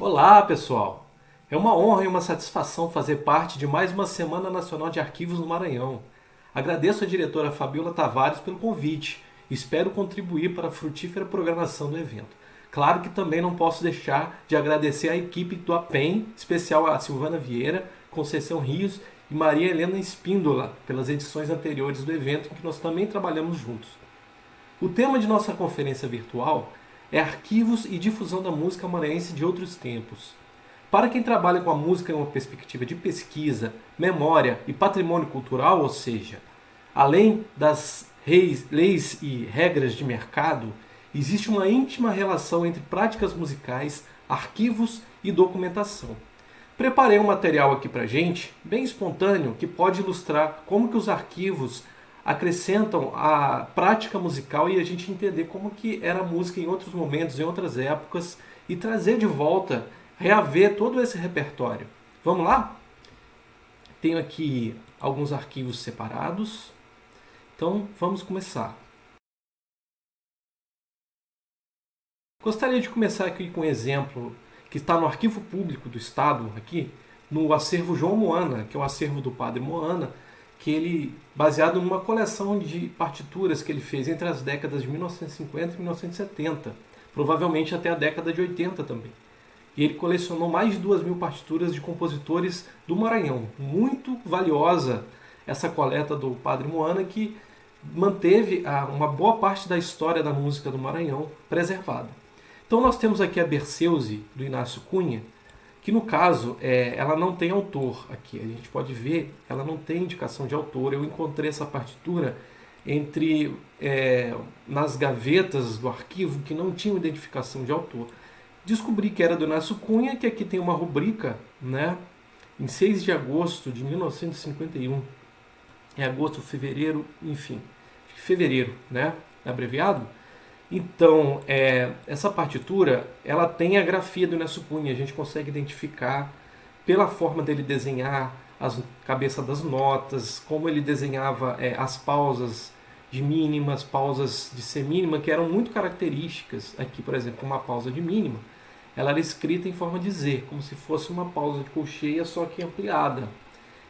Olá, pessoal! É uma honra e uma satisfação fazer parte de mais uma Semana Nacional de Arquivos no Maranhão. Agradeço à diretora Fabiola Tavares pelo convite e espero contribuir para a frutífera programação do evento. Claro que também não posso deixar de agradecer à equipe do APEM, especial a Silvana Vieira, Conceição Rios e Maria Helena Espíndola, pelas edições anteriores do evento em que nós também trabalhamos juntos. O tema de nossa conferência virtual é Arquivos e Difusão da Música Maranhense de Outros Tempos. Para quem trabalha com a música em uma perspectiva de pesquisa, memória e patrimônio cultural, ou seja, além das leis e regras de mercado, existe uma íntima relação entre práticas musicais, arquivos e documentação. Preparei um material aqui pra gente, bem espontâneo, que pode ilustrar como que os arquivos acrescentam a prática musical e a gente entender como que era a música em outros momentos, em outras épocas e trazer de volta, reaver todo esse repertório. Vamos lá? Tenho aqui alguns arquivos separados, então vamos começar. Gostaria de começar aqui com um exemplo que está no Arquivo Público do Estado, aqui, no acervo João Moana, que é o acervo do Padre Moana, que ele, baseado numa coleção de partituras que ele fez entre as décadas de 1950 e 1970, provavelmente até a década de 80 também. E ele colecionou mais de 2.000 partituras de compositores do Maranhão. Muito valiosa essa coleta do Padre Moana, que manteve uma boa parte da história da música do Maranhão preservada. Então nós temos aqui a Berceuse, do Inácio Cunha, que no caso ela não tem autor aqui. A gente pode ver, ela não tem indicação de autor. Eu encontrei essa partitura nas gavetas do arquivo que não tinham identificação de autor. Descobri que era do Inácio Cunha, que aqui tem uma rubrica, né, em 6 de agosto de 1951. É agosto, fevereiro, enfim, fevereiro, né, abreviado. Então, essa partitura, ela tem a grafia do Inácio Cunha, a gente consegue identificar pela forma dele desenhar as cabeças das notas, como ele desenhava as pausas de mínima, as pausas de semínima, que eram muito características. Aqui, por exemplo, uma pausa de mínima, ela era escrita em forma de Z, como se fosse uma pausa de colcheia, só que ampliada.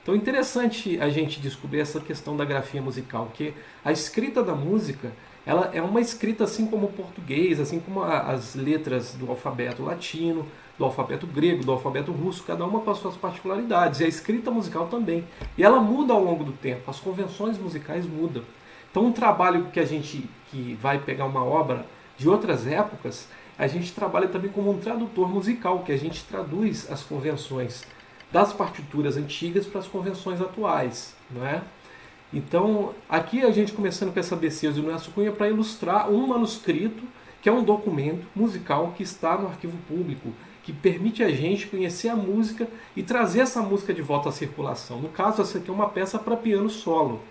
Então é interessante a gente descobrir essa questão da grafia musical, que a escrita da música, ela é uma escrita assim como o português, assim como as letras do alfabeto latino, do alfabeto grego, do alfabeto russo, cada uma com as suas particularidades. E a escrita musical também. E ela muda ao longo do tempo, as convenções musicais mudam. Então um trabalho que vai pegar uma obra de outras épocas, a gente trabalha também como um tradutor musical, que a gente traduz as convenções das partituras antigas para as convenções atuais, não é? Então, aqui a gente começando com essa Berceuse do Inácio Cunha para ilustrar um manuscrito, que é um documento musical que está no arquivo público, que permite a gente conhecer a música e trazer essa música de volta à circulação. No caso, essa aqui é uma peça para piano solo.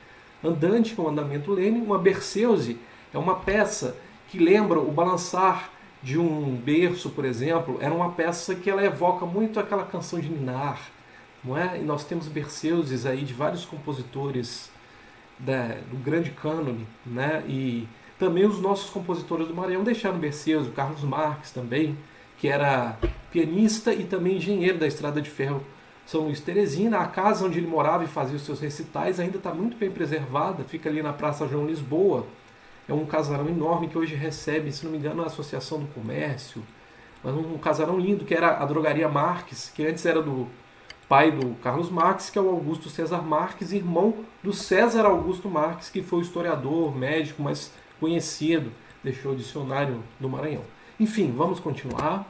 Andante com andamento lene, uma Berceuse é uma peça que lembra o balançar de um berço, por exemplo. Era uma peça que ela evoca muito aquela canção de ninar, não é? E nós temos Berceuses aí de vários compositores do grande cânone, né? E também os nossos compositores do Maranhão deixaram Berceuse, o Carlos Marques também, que era pianista e também engenheiro da Estrada de Ferro São Luís Teresina. A casa onde ele morava e fazia os seus recitais ainda está muito bem preservada, fica ali na Praça João Lisboa. É um casarão enorme que hoje recebe, se não me engano, a Associação do Comércio. Mas um casarão lindo, que era a Drogaria Marques, que antes era do pai do Carlos Marques, que é o Augusto César Marques, irmão do César Augusto Marques, que foi o historiador, médico mais conhecido, deixou o dicionário do Maranhão. Enfim, vamos continuar.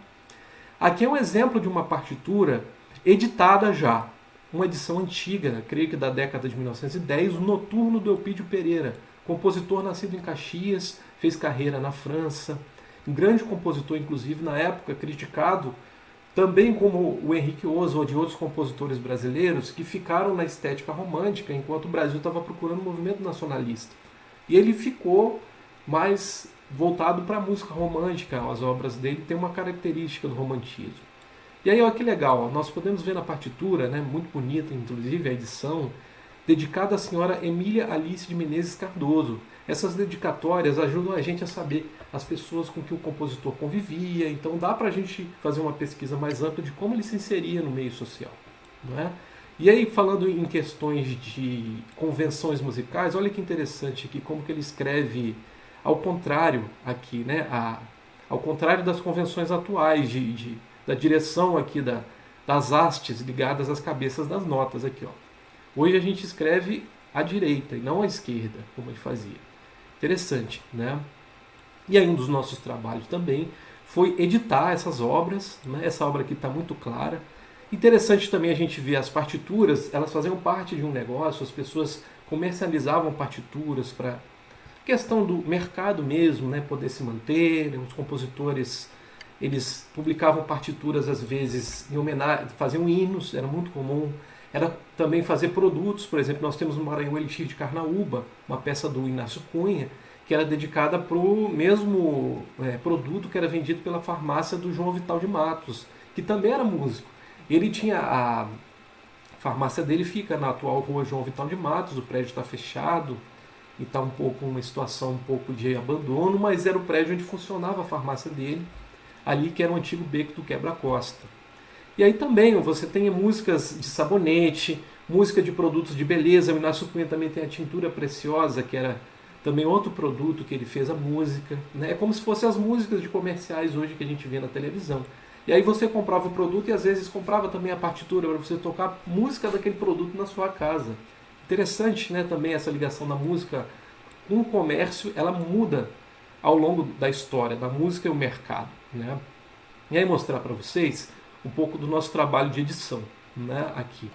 Aqui é um exemplo de uma partitura editada já, uma edição antiga, creio que da década de 1910, o Noturno do Eupídio Pereira, compositor nascido em Caxias, fez carreira na França, um grande compositor, inclusive, na época, criticado também como o Henrique Oswald e outros compositores brasileiros que ficaram na estética romântica enquanto o Brasil estava procurando um movimento nacionalista. E ele ficou mais voltado para a música romântica. As obras dele têm uma característica do romantismo. E aí, olha que legal, nós podemos ver na partitura, né, muito bonita, inclusive a edição, dedicada à senhora Emília Alice de Menezes Cardoso. Essas dedicatórias ajudam a gente a saber as pessoas com que o compositor convivia, então dá para a gente fazer uma pesquisa mais ampla de como ele se inseria no meio social, não é? E aí, falando em questões de convenções musicais, olha que interessante aqui como que ele escreve ao contrário aqui, né? Ao contrário das convenções atuais da direção aqui das hastes ligadas às cabeças das notas aqui, ó. Hoje a gente escreve à direita e não à esquerda, como ele fazia. Interessante, né? E aí um dos nossos trabalhos também foi editar essas obras, né? Essa obra aqui está muito clara. Interessante também a gente ver as partituras, elas faziam parte de um negócio, as pessoas comercializavam partituras para questão do mercado mesmo, né? Poder se manter, os compositores eles publicavam partituras às vezes em homenagem, faziam hinos, era muito comum. Era também fazer produtos, por exemplo, nós temos no Maranhão o Elixir de Carnaúba, uma peça do Inácio Cunha, que era dedicada para o mesmo produto que era vendido pela farmácia do João Vital de Matos, que também era músico. Ele tinha a farmácia dele fica na atual rua João Vital de Matos, o prédio está fechado e está uma situação um pouco de abandono, mas era o prédio onde funcionava a farmácia dele, ali que era o antigo beco do Quebra-Costa. E aí também você tem músicas de sabonete, música de produtos de beleza. O Inácio Cunha também tem a tintura preciosa, que era também outro produto que ele fez a música, né? É como se fossem as músicas de comerciais hoje que a gente vê na televisão. E aí você comprava o produto e às vezes comprava também a partitura para você tocar música daquele produto na sua casa. Interessante, né? Também essa ligação da música com o comércio, ela muda ao longo da história da música e o mercado, né? E aí mostrar para vocês um pouco do nosso trabalho de edição, né, aqui.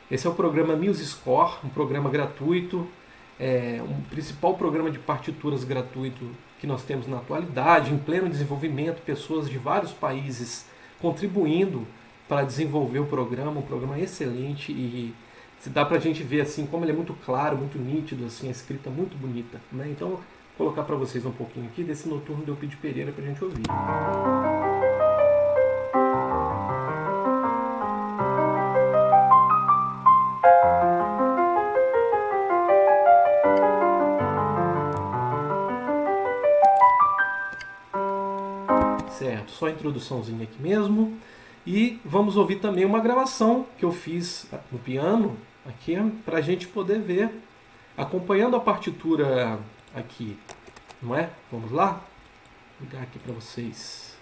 Esse é o programa MuseScore, um programa gratuito, um principal programa de partituras gratuito que nós temos na atualidade, em pleno desenvolvimento, pessoas de vários países contribuindo para desenvolver o programa, um programa excelente e se dá para a gente ver assim como ele é muito claro, muito nítido, assim, a escrita muito bonita, né? Então vou colocar para vocês um pouquinho aqui desse Noturno de Euclides Pereira para a gente ouvir. Certo, só a introduçãozinha aqui mesmo. E vamos ouvir também uma gravação que eu fiz no piano aqui para a gente poder ver, acompanhando a partitura aqui, não é? Vamos lá? Vou ligar aqui para vocês.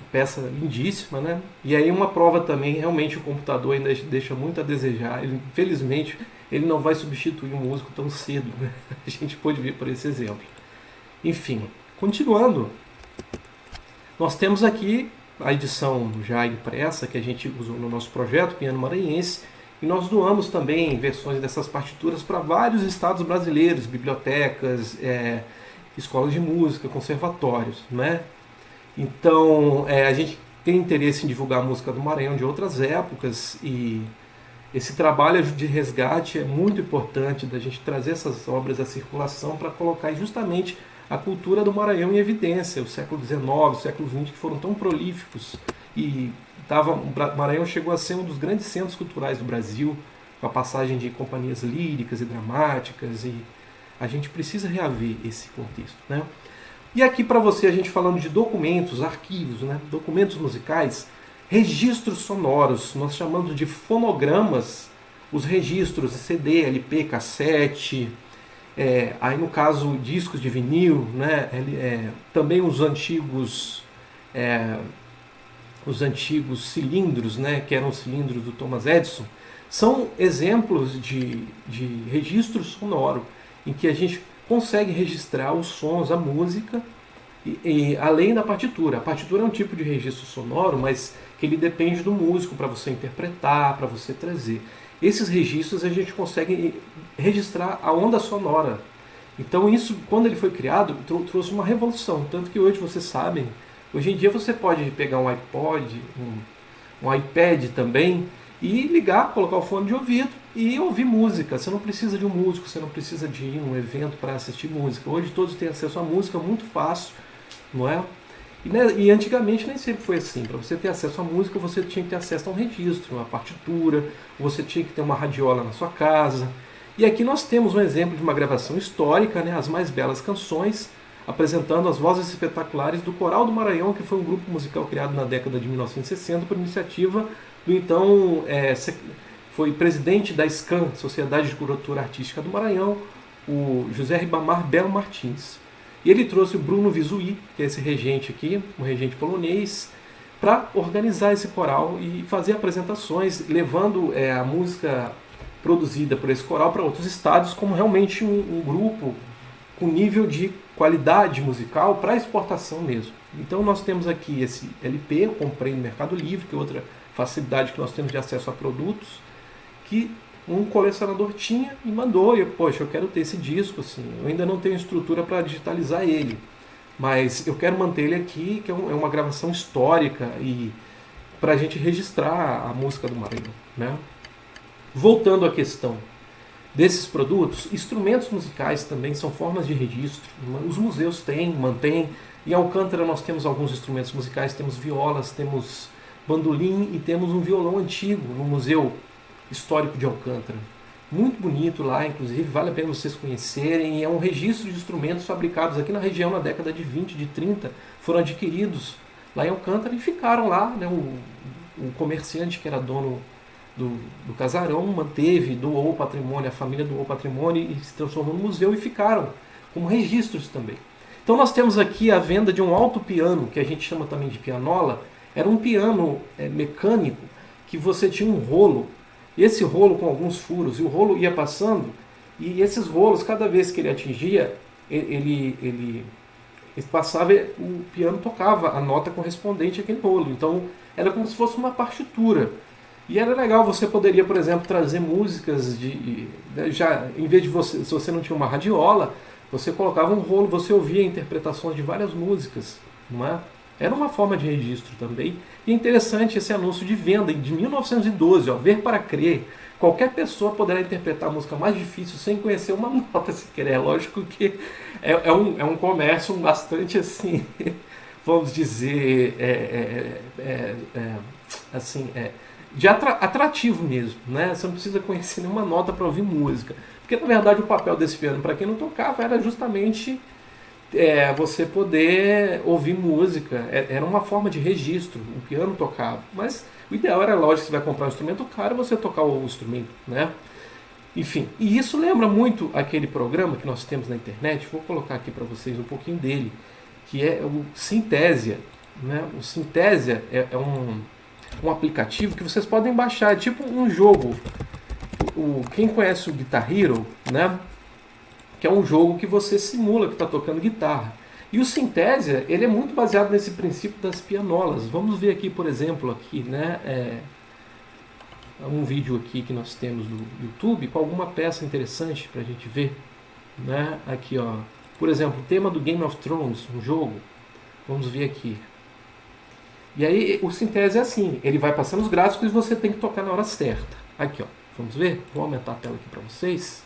Peça lindíssima, né? E aí uma prova também, realmente o computador ainda deixa muito a desejar. Infelizmente, ele não vai substituir o músico tão cedo, né? A gente pode ver por esse exemplo. Enfim, continuando, nós temos aqui a edição já impressa que a gente usou no nosso projeto Piano Maranhense e nós doamos também versões dessas partituras para vários estados brasileiros, bibliotecas, escolas de música, conservatórios, né? Então, a gente tem interesse em divulgar a música do Maranhão de outras épocas e esse trabalho de resgate é muito importante da gente trazer essas obras à circulação para colocar justamente a cultura do Maranhão em evidência, o século XIX, o século XX, que foram tão prolíficos e o Maranhão chegou a ser um dos grandes centros culturais do Brasil, com a passagem de companhias líricas e dramáticas e a gente precisa reaver esse contexto, né? E aqui para você, a gente falando de documentos, arquivos, né? Documentos musicais, registros sonoros, nós chamamos de fonogramas, os registros CD, LP, cassete, aí no caso discos de vinil, né? Também os antigos cilindros, né? Que eram os cilindros do Thomas Edison, são exemplos de registro sonoro, em que a gente consegue registrar os sons, a música, e além da partitura. A partitura é um tipo de registro sonoro, mas que ele depende do músico para você interpretar, para você trazer. Esses registros a gente consegue registrar a onda sonora. Então isso, quando ele foi criado, trouxe uma revolução. Tanto que hoje vocês sabem, hoje em dia você pode pegar um iPod, um iPad também, e ligar, colocar o fone de ouvido e ouvir música. Você não precisa de um músico, você não precisa de ir num evento para assistir música. Hoje todos têm acesso à música muito fácil, não é? E antigamente nem sempre foi assim. Para você ter acesso à música, você tinha que ter acesso a um registro, uma partitura, você tinha que ter uma radiola na sua casa. E aqui nós temos um exemplo de uma gravação histórica, né, As Mais Belas Canções, apresentando as vozes espetaculares do Coral do Maranhão, que foi um grupo musical criado na década de 1960 por iniciativa do então foi presidente da SCAM, Sociedade de Cultura Artística do Maranhão, o José Ribamar Belo Martins. E ele trouxe o Bruno Visuí, que é esse regente aqui, um regente polonês, para organizar esse coral e fazer apresentações, levando a música produzida por esse coral para outros estados, como realmente um grupo com nível de qualidade musical para exportação mesmo. Então nós temos aqui esse LP, eu comprei no Mercado Livre, que é outra facilidade que nós temos de acesso a produtos, que um colecionador tinha e mandou, e poxa, eu quero ter esse disco, assim, eu ainda não tenho estrutura para digitalizar ele, mas eu quero manter ele aqui, que é uma gravação histórica e para a gente registrar a música do Maranhão, né? Voltando à questão desses produtos, instrumentos musicais também são formas de registro. Os museus têm, mantêm. Em Alcântara nós temos alguns instrumentos musicais, temos violas, temos bandolim e temos um violão antigo no Museu Histórico de Alcântara. Muito bonito lá, inclusive, vale a pena vocês conhecerem. É um registro de instrumentos fabricados aqui na região na década de 20, de 30, foram adquiridos lá em Alcântara e ficaram lá, né? O comerciante que era dono do casarão manteve, doou o patrimônio, a família doou o patrimônio e se transformou no museu e ficaram como registros também. Então nós temos aqui a venda de um alto piano, que a gente chama também de pianola. Era um piano mecânico que você tinha um rolo, esse rolo com alguns furos, e o rolo ia passando, e esses rolos, cada vez que ele atingia, ele passava, o piano tocava a nota correspondente àquele rolo. Então era como se fosse uma partitura. E era legal, você poderia, por exemplo, trazer músicas já em vez de você, se você não tinha uma radiola, você colocava um rolo, você ouvia interpretações de várias músicas, não é? Era uma forma de registro também. E é interessante esse anúncio de venda de 1912, ó, Ver para Crer. Qualquer pessoa poderá interpretar a música mais difícil sem conhecer uma nota sequer. É lógico que é um comércio bastante assim, vamos dizer, de atrativo mesmo, né? Você não precisa conhecer nenhuma nota para ouvir música. Porque, na verdade, o papel desse piano, para quem não tocava, era justamente você poder ouvir música. Era uma forma de registro. O piano tocava. Mas o ideal era, lógico, você vai comprar um instrumento caro, você tocar o instrumento, né? Enfim, e isso lembra muito aquele programa que nós temos na internet. Vou colocar aqui para vocês um pouquinho dele, que é o Synthesia, né? O Synthesia é um aplicativo que vocês podem baixar, é tipo um jogo. Quem conhece o Guitar Hero, né? Que é um jogo que você simula que está tocando guitarra. E o Synthesia, ele é muito baseado nesse princípio das pianolas. Vamos ver aqui, por exemplo, aqui, né? Um vídeo aqui que nós temos do YouTube com alguma peça interessante para a gente ver, né? Aqui, ó. Por exemplo, o tema do Game of Thrones, um jogo. Vamos ver aqui. E aí o Synthesia é assim, ele vai passando os gráficos e você tem que tocar na hora certa. Aqui, ó, vamos ver? Vou aumentar a tela aqui para vocês.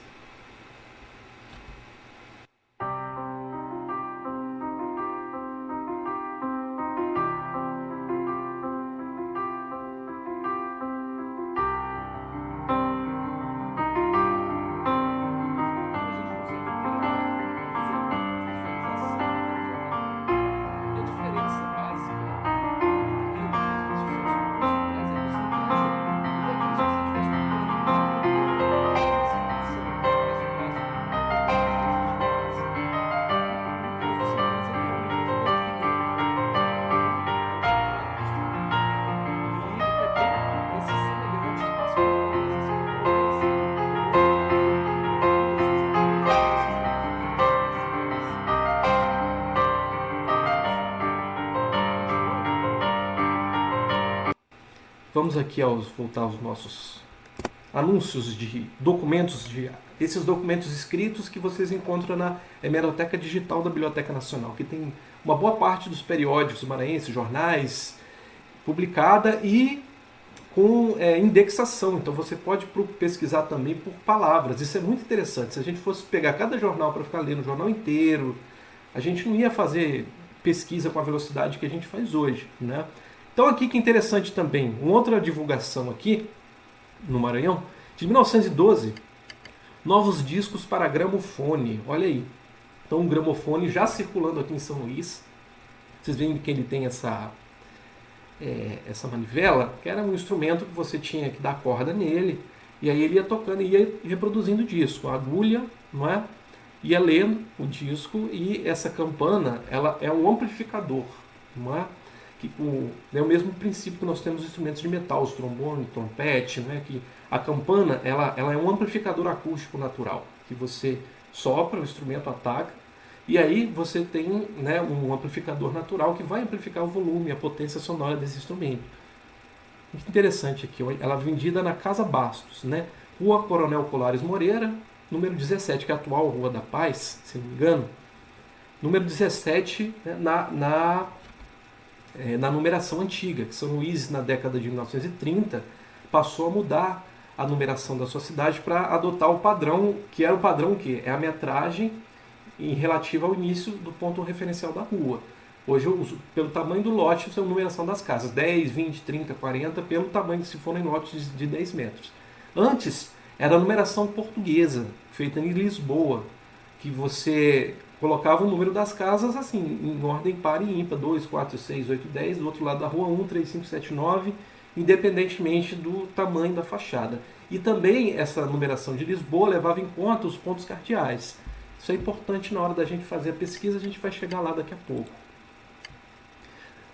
vamos aqui voltar aos nossos anúncios de documentos, esses documentos escritos que vocês encontram na hemeroteca digital da Biblioteca Nacional, que tem uma boa parte dos periódicos maranhenses, jornais, publicada e com indexação. Então você pode pesquisar também por palavras. Isso é muito interessante. Se a gente fosse pegar cada jornal para ficar lendo o jornal inteiro, a gente não ia fazer pesquisa com a velocidade que a gente faz hoje, né? Então aqui que interessante também, uma outra divulgação aqui no Maranhão, de 1912, novos discos para gramofone. Olha aí. Então um gramofone já circulando aqui em São Luís. Vocês veem que ele tem essa manivela, que era um instrumento que você tinha que dar corda nele, e aí ele ia tocando e ia reproduzindo o disco. A agulha, não é? Ia lendo o disco, e essa campana, ela é um amplificador, não é? É o mesmo princípio que nós temos nos instrumentos de metal, os trombone, trompete, né? Que a campana ela é um amplificador acústico natural, que você sopra, o instrumento ataca, e aí você tem, né, um amplificador natural que vai amplificar o volume, a potência sonora desse instrumento. Muito interessante aqui, ela é vendida na Casa Bastos, né? Rua Coronel Colares Moreira, número 17, que é a atual Rua da Paz, se não me engano. Número 17, né, na numeração antiga, que São Luís, na década de 1930, passou a mudar a numeração da sua cidade para adotar o padrão, que era o padrão que é a metragem em relativa ao início do ponto referencial da rua. Hoje, pelo tamanho do lote, isso é a numeração das casas, 10, 20, 30, 40, pelo tamanho, se forem lotes de 10 metros. Antes, era a numeração portuguesa, feita em Lisboa, que você colocava o número das casas assim, em ordem par e ímpar, 2, 4, 6, 8, 10, do outro lado da rua 1, 3, 5, 7, 9, independentemente do tamanho da fachada. E também essa numeração de Lisboa levava em conta os pontos cardeais. Isso é importante na hora da gente fazer a pesquisa, a gente vai chegar lá daqui a pouco.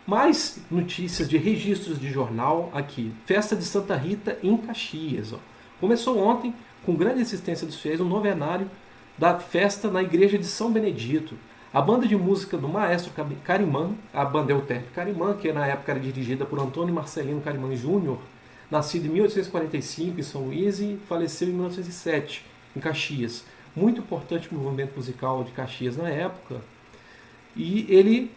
Mais notícias de registros de jornal aqui. Festa de Santa Rita em Caxias. Ó. Começou ontem, com grande assistência dos fiéis, um novenário da festa na igreja de São Benedito. A banda de música do maestro Carimã, a banda Euterpe Carimã, que na época era dirigida por Antônio Marcelino Carimã Júnior, nascido em 1845 em São Luís e faleceu em 1907 em Caxias. Muito importante movimento musical de Caxias na época. E ele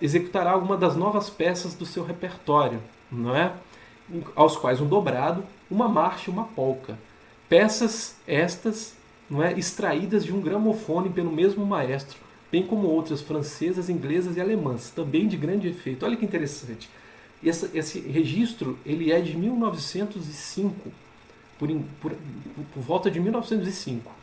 executará alguma das novas peças do seu repertório, não é? Aos quais um dobrado, uma marcha e uma polca. Peças estas, não é, extraídas de um gramofone pelo mesmo maestro, bem como outras francesas, inglesas e alemãs, também de grande efeito. Olha que interessante. Esse registro ele é de 1905, por volta de 1905.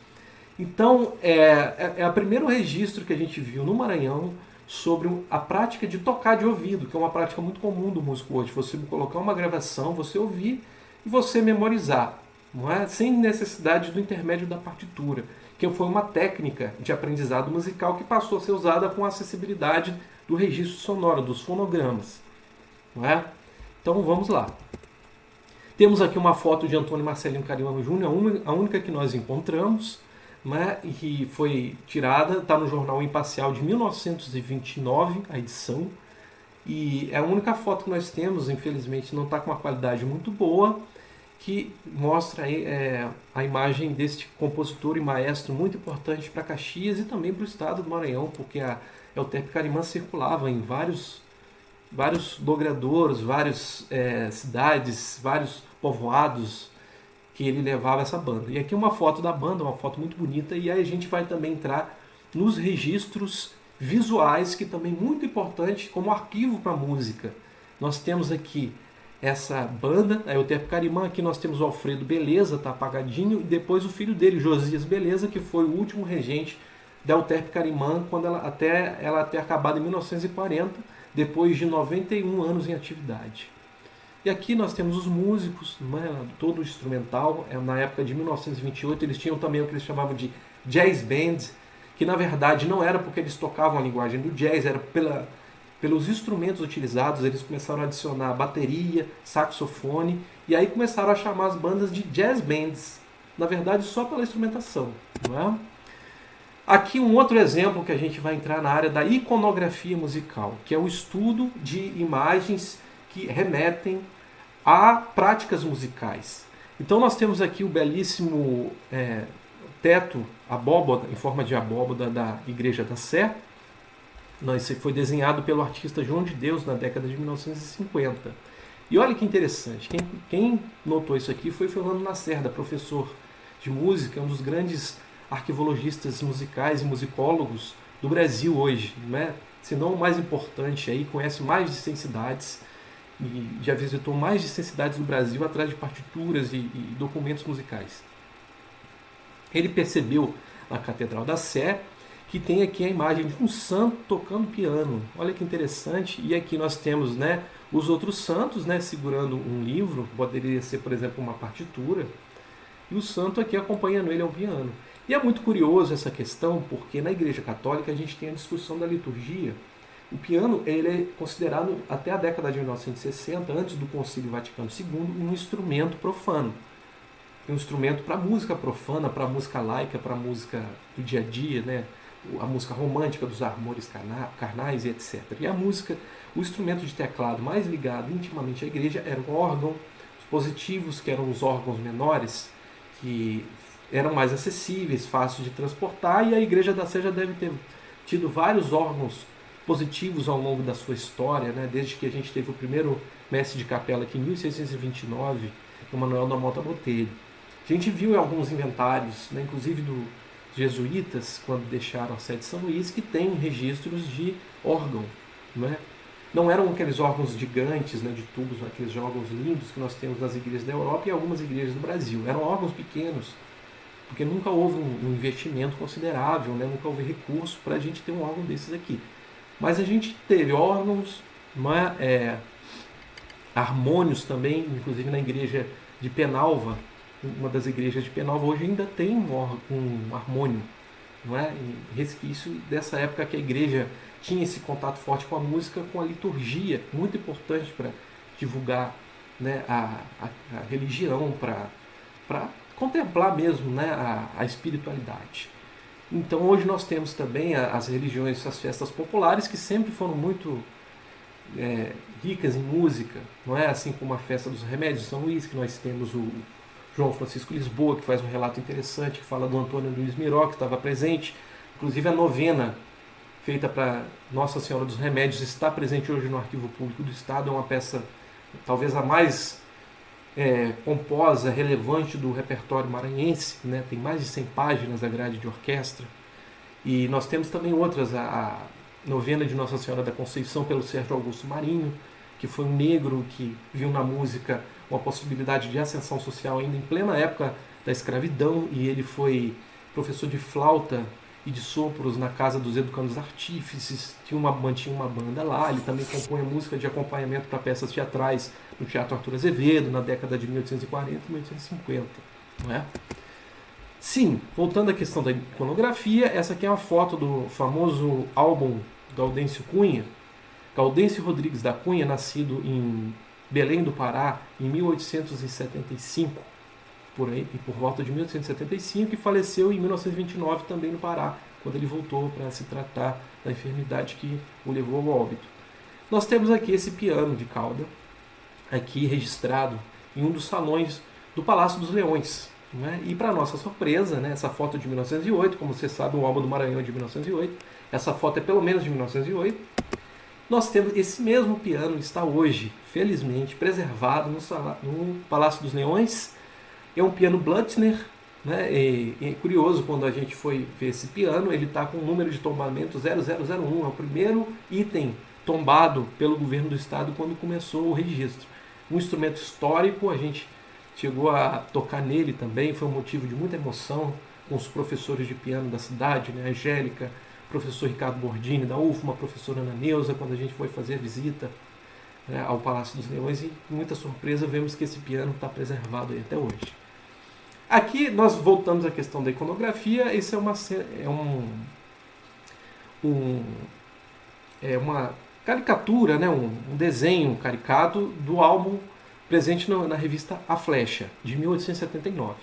Então, é o primeiro registro que a gente viu no Maranhão sobre a prática de tocar de ouvido, que é uma prática muito comum do músico hoje. Você colocar uma gravação, você ouvir e você memorizar, não é? Sem necessidade do intermédio da partitura, que foi uma técnica de aprendizado musical que passou a ser usada com a acessibilidade do registro sonoro, dos fonogramas. Não é? Então, vamos lá. Temos aqui uma foto de Antônio Marcelino Carimã Júnior, a única que nós encontramos, né, que foi tirada, está no jornal Imparcial de 1929, a edição, e é a única foto que nós temos, infelizmente não está com uma qualidade muito boa, que mostra aí, a imagem deste compositor e maestro muito importante para Caxias e também para o estado do Maranhão, porque a Euterpe Carimã circulava em vários logradouros, várias cidades, vários povoados, que ele levava essa banda. E aqui uma foto da banda, uma foto muito bonita, e aí a gente vai também entrar nos registros visuais, que também é muito importante como arquivo para música. Nós temos aqui essa banda, a Euterpe Carimã, aqui nós temos o Alfredo Beleza, está apagadinho, e depois o filho dele, Josias Beleza, que foi o último regente da Euterpe Carimã, quando ela ter acabado em 1940, depois de 91 anos em atividade. E aqui nós temos os músicos, né, todo o instrumental. Na época de 1928 eles tinham também o que eles chamavam de jazz band, que na verdade não era porque eles tocavam a linguagem do jazz, era pelos instrumentos utilizados. Eles começaram a adicionar bateria, saxofone, e aí começaram a chamar as bandas de jazz bands, na verdade só pela instrumentação. Não é? Aqui um outro exemplo que a gente vai entrar na área da iconografia musical, que é o estudo de imagens que remetem a práticas musicais. Então nós temos aqui o belíssimo teto, abóbada, em forma de abóbada da Igreja da Sé. Esse foi desenhado pelo artista João de Deus na década de 1950. E olha que interessante, quem notou isso aqui foi Fernando Lacerda, professor de música, um dos grandes arquivologistas musicais e musicólogos do Brasil hoje, né? Se não o mais importante, aí, conhece mais de 100 cidades e já visitou mais de 100 cidades do Brasil atrás de partituras e documentos musicais. Ele percebeu na Catedral da Sé que tem aqui a imagem de um santo tocando piano. Olha que interessante. E aqui nós temos, né, os outros santos, né, segurando um livro, poderia ser, por exemplo, uma partitura, e o santo aqui acompanhando ele ao piano. E é muito curioso essa questão, porque na Igreja Católica a gente tem a discussão da liturgia. O piano ele é considerado, até a década de 1960, antes do Concílio Vaticano II, um instrumento profano. Um instrumento para música profana, para música laica, para música do dia a dia, né? A música romântica dos amores carnais e etc. E a música, o instrumento de teclado mais ligado intimamente à igreja era o órgão, os positivos, que eram os órgãos menores, que eram mais acessíveis, fáceis de transportar, e a Igreja da Sé já deve ter tido vários órgãos positivos ao longo da sua história, né? Desde que a gente teve o primeiro mestre de capela aqui em 1629, o Manuel da Mota Botelho. A gente viu em alguns inventários, né, inclusive dos jesuítas, quando deixaram a sede de São Luís, que tem registros de órgão. Né? Não eram aqueles órgãos gigantes, né, de tubos, aqueles órgãos lindos que nós temos nas igrejas da Europa e algumas igrejas do Brasil. Eram órgãos pequenos, porque nunca houve um investimento considerável, né, nunca houve recurso para a gente ter um órgão desses aqui. Mas a gente teve órgãos harmônios também, inclusive na igreja de Penalva. Uma das igrejas de Penalva hoje ainda tem um harmônio, não é? Resquício dessa época que a igreja tinha esse contato forte com a música, com a liturgia, muito importante para divulgar, né, a religião, para contemplar mesmo, né, a espiritualidade. Então hoje nós temos também as religiões, as festas populares, que sempre foram muito ricas em música, não é? Assim como a festa dos remédios de São Luís, que nós temos o João Francisco Lisboa, que faz um relato interessante, que fala do Antônio Luiz Miró, que estava presente. Inclusive a novena feita para Nossa Senhora dos Remédios está presente hoje no Arquivo Público do Estado. É uma peça talvez a mais pomposa, relevante do repertório maranhense, né? Tem mais de 100 páginas a grade de orquestra. E nós temos também outras, a novena de Nossa Senhora da Conceição pelo Sérgio Augusto Marinho, que foi um negro que viu na música uma possibilidade de ascensão social ainda em plena época da escravidão, e ele foi professor de flauta e de sopros na Casa dos Educandos Artífices, mantinha uma banda lá. Ele também compunha música de acompanhamento para peças teatrais no Teatro Arthur Azevedo, na década de 1840 e 1850. Não é? Sim, voltando à questão da iconografia, essa aqui é uma foto do famoso álbum Gaudêncio Cunha. Gaudêncio Rodrigues da Cunha, nascido em Belém do Pará em 1875, por volta de 1875, e faleceu em 1929 também no Pará, quando ele voltou para se tratar da enfermidade que o levou ao óbito. Nós temos aqui esse piano de cauda, aqui registrado em um dos salões do Palácio dos Leões. Né? E para nossa surpresa, né, essa foto é de 1908, como você sabe, o álbum do Maranhão é de 1908, essa foto é pelo menos de 1908, nós temos esse mesmo piano, está hoje, felizmente, preservado no Palácio dos Leões. É um piano Blutner, né? E é curioso, quando a gente foi ver esse piano, ele está com o número de tombamento 0001, é o primeiro item tombado pelo governo do estado quando começou o registro. Um instrumento histórico, a gente chegou a tocar nele também, foi um motivo de muita emoção com os professores de piano da cidade, né? Angélica, professor Ricardo Bordini da UFMA, a professora Ana Neuza, quando a gente foi fazer a visita, né, ao Palácio dos Leões, e com muita surpresa vemos que esse piano está preservado aí até hoje. Aqui nós voltamos à questão da iconografia. Esse é uma caricatura, né, um desenho caricato do álbum presente na revista A Flecha, de 1879.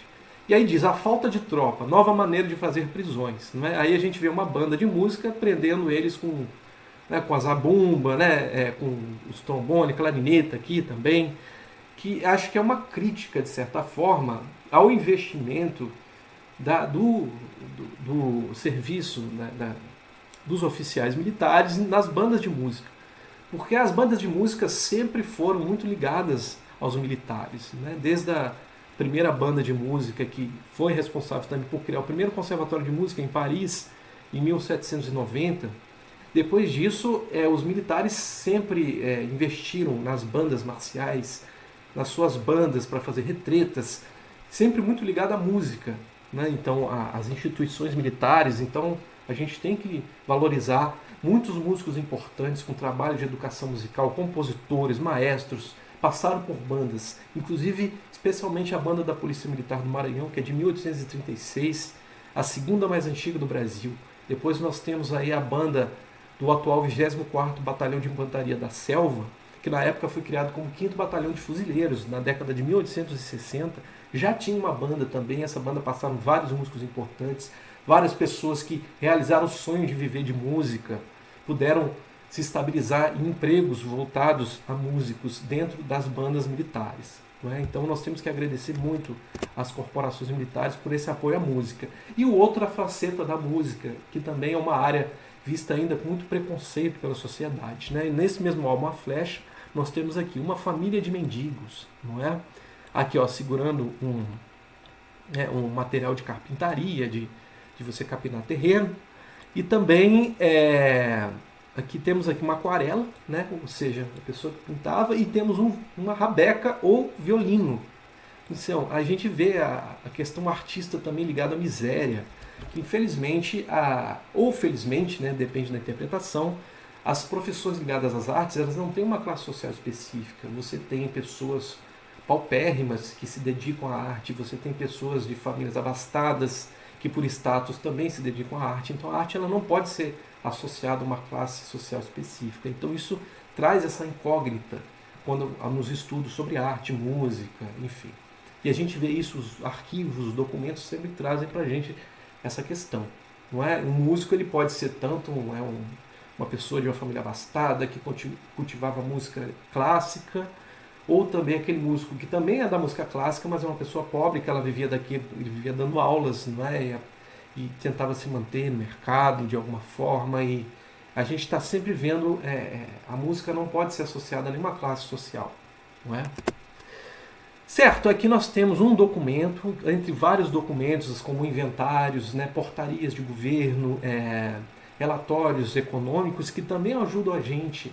E aí diz: a falta de tropa, nova maneira de fazer prisões. Né? Aí a gente vê uma banda de música prendendo eles com a zabumba, né? Com os trombones, clarineta aqui também. que acho que é uma crítica, de certa forma, ao investimento do serviço, né, dos oficiais militares nas bandas de música. Porque as bandas de música sempre foram muito ligadas aos militares, né? Desde a primeira banda de música que foi responsável também por criar o primeiro conservatório de música em Paris, em 1790. Depois disso, os militares sempre investiram nas bandas marciais, nas suas bandas para fazer retretas, sempre muito ligado à música, né? Então, as instituições militares, então a gente tem que valorizar muitos músicos importantes com trabalho de educação musical, compositores, maestros, passaram por bandas, inclusive especialmente a banda da Polícia Militar do Maranhão, que é de 1836, a segunda mais antiga do Brasil. Depois nós temos aí a banda do atual 24º Batalhão de Infantaria da Selva, que na época foi criado como 5º Batalhão de Fuzileiros, na década de 1860. Já tinha uma banda também, essa banda passaram vários músicos importantes, várias pessoas que realizaram o sonho de viver de música, puderam se estabilizar em empregos voltados a músicos dentro das bandas militares. Não é? Então nós temos que agradecer muito às corporações militares por esse apoio à música. E outra faceta da música, que também é uma área vista ainda com muito preconceito pela sociedade. Né? E nesse mesmo álbum, A Flecha, nós temos aqui uma família de mendigos, não é? Aqui, ó, segurando um material de carpintaria, de você capinar terreno. E também aqui temos aqui uma aquarela, né? Ou seja, a pessoa que pintava, e temos uma rabeca ou violino. Então, a gente vê a questão artista também ligada à miséria, que infelizmente, ou felizmente, né, depende da interpretação, as profissões ligadas às artes, elas não têm uma classe social específica. Você tem pessoas paupérrimas que se dedicam à arte, você tem pessoas de famílias abastadas que por status também se dedicam à arte. Então a arte ela não pode ser associada a uma classe social específica. Então isso traz essa incógnita quando nos estudos sobre arte, música, enfim. E a gente vê isso, os arquivos, os documentos sempre trazem para a gente essa questão. Não é? Um músico ele pode ser tanto uma pessoa de uma família abastada que cultivava música clássica, ou também aquele músico que também é da música clássica, mas é uma pessoa pobre, que ela vivia vivia dando aulas, não é? E tentava se manter no mercado de alguma forma. E a gente está sempre vendo, a música não pode ser associada a nenhuma classe social, não é? Certo, aqui nós temos um documento, entre vários documentos, como inventários, né, portarias de governo, relatórios econômicos, que também ajudam a gente,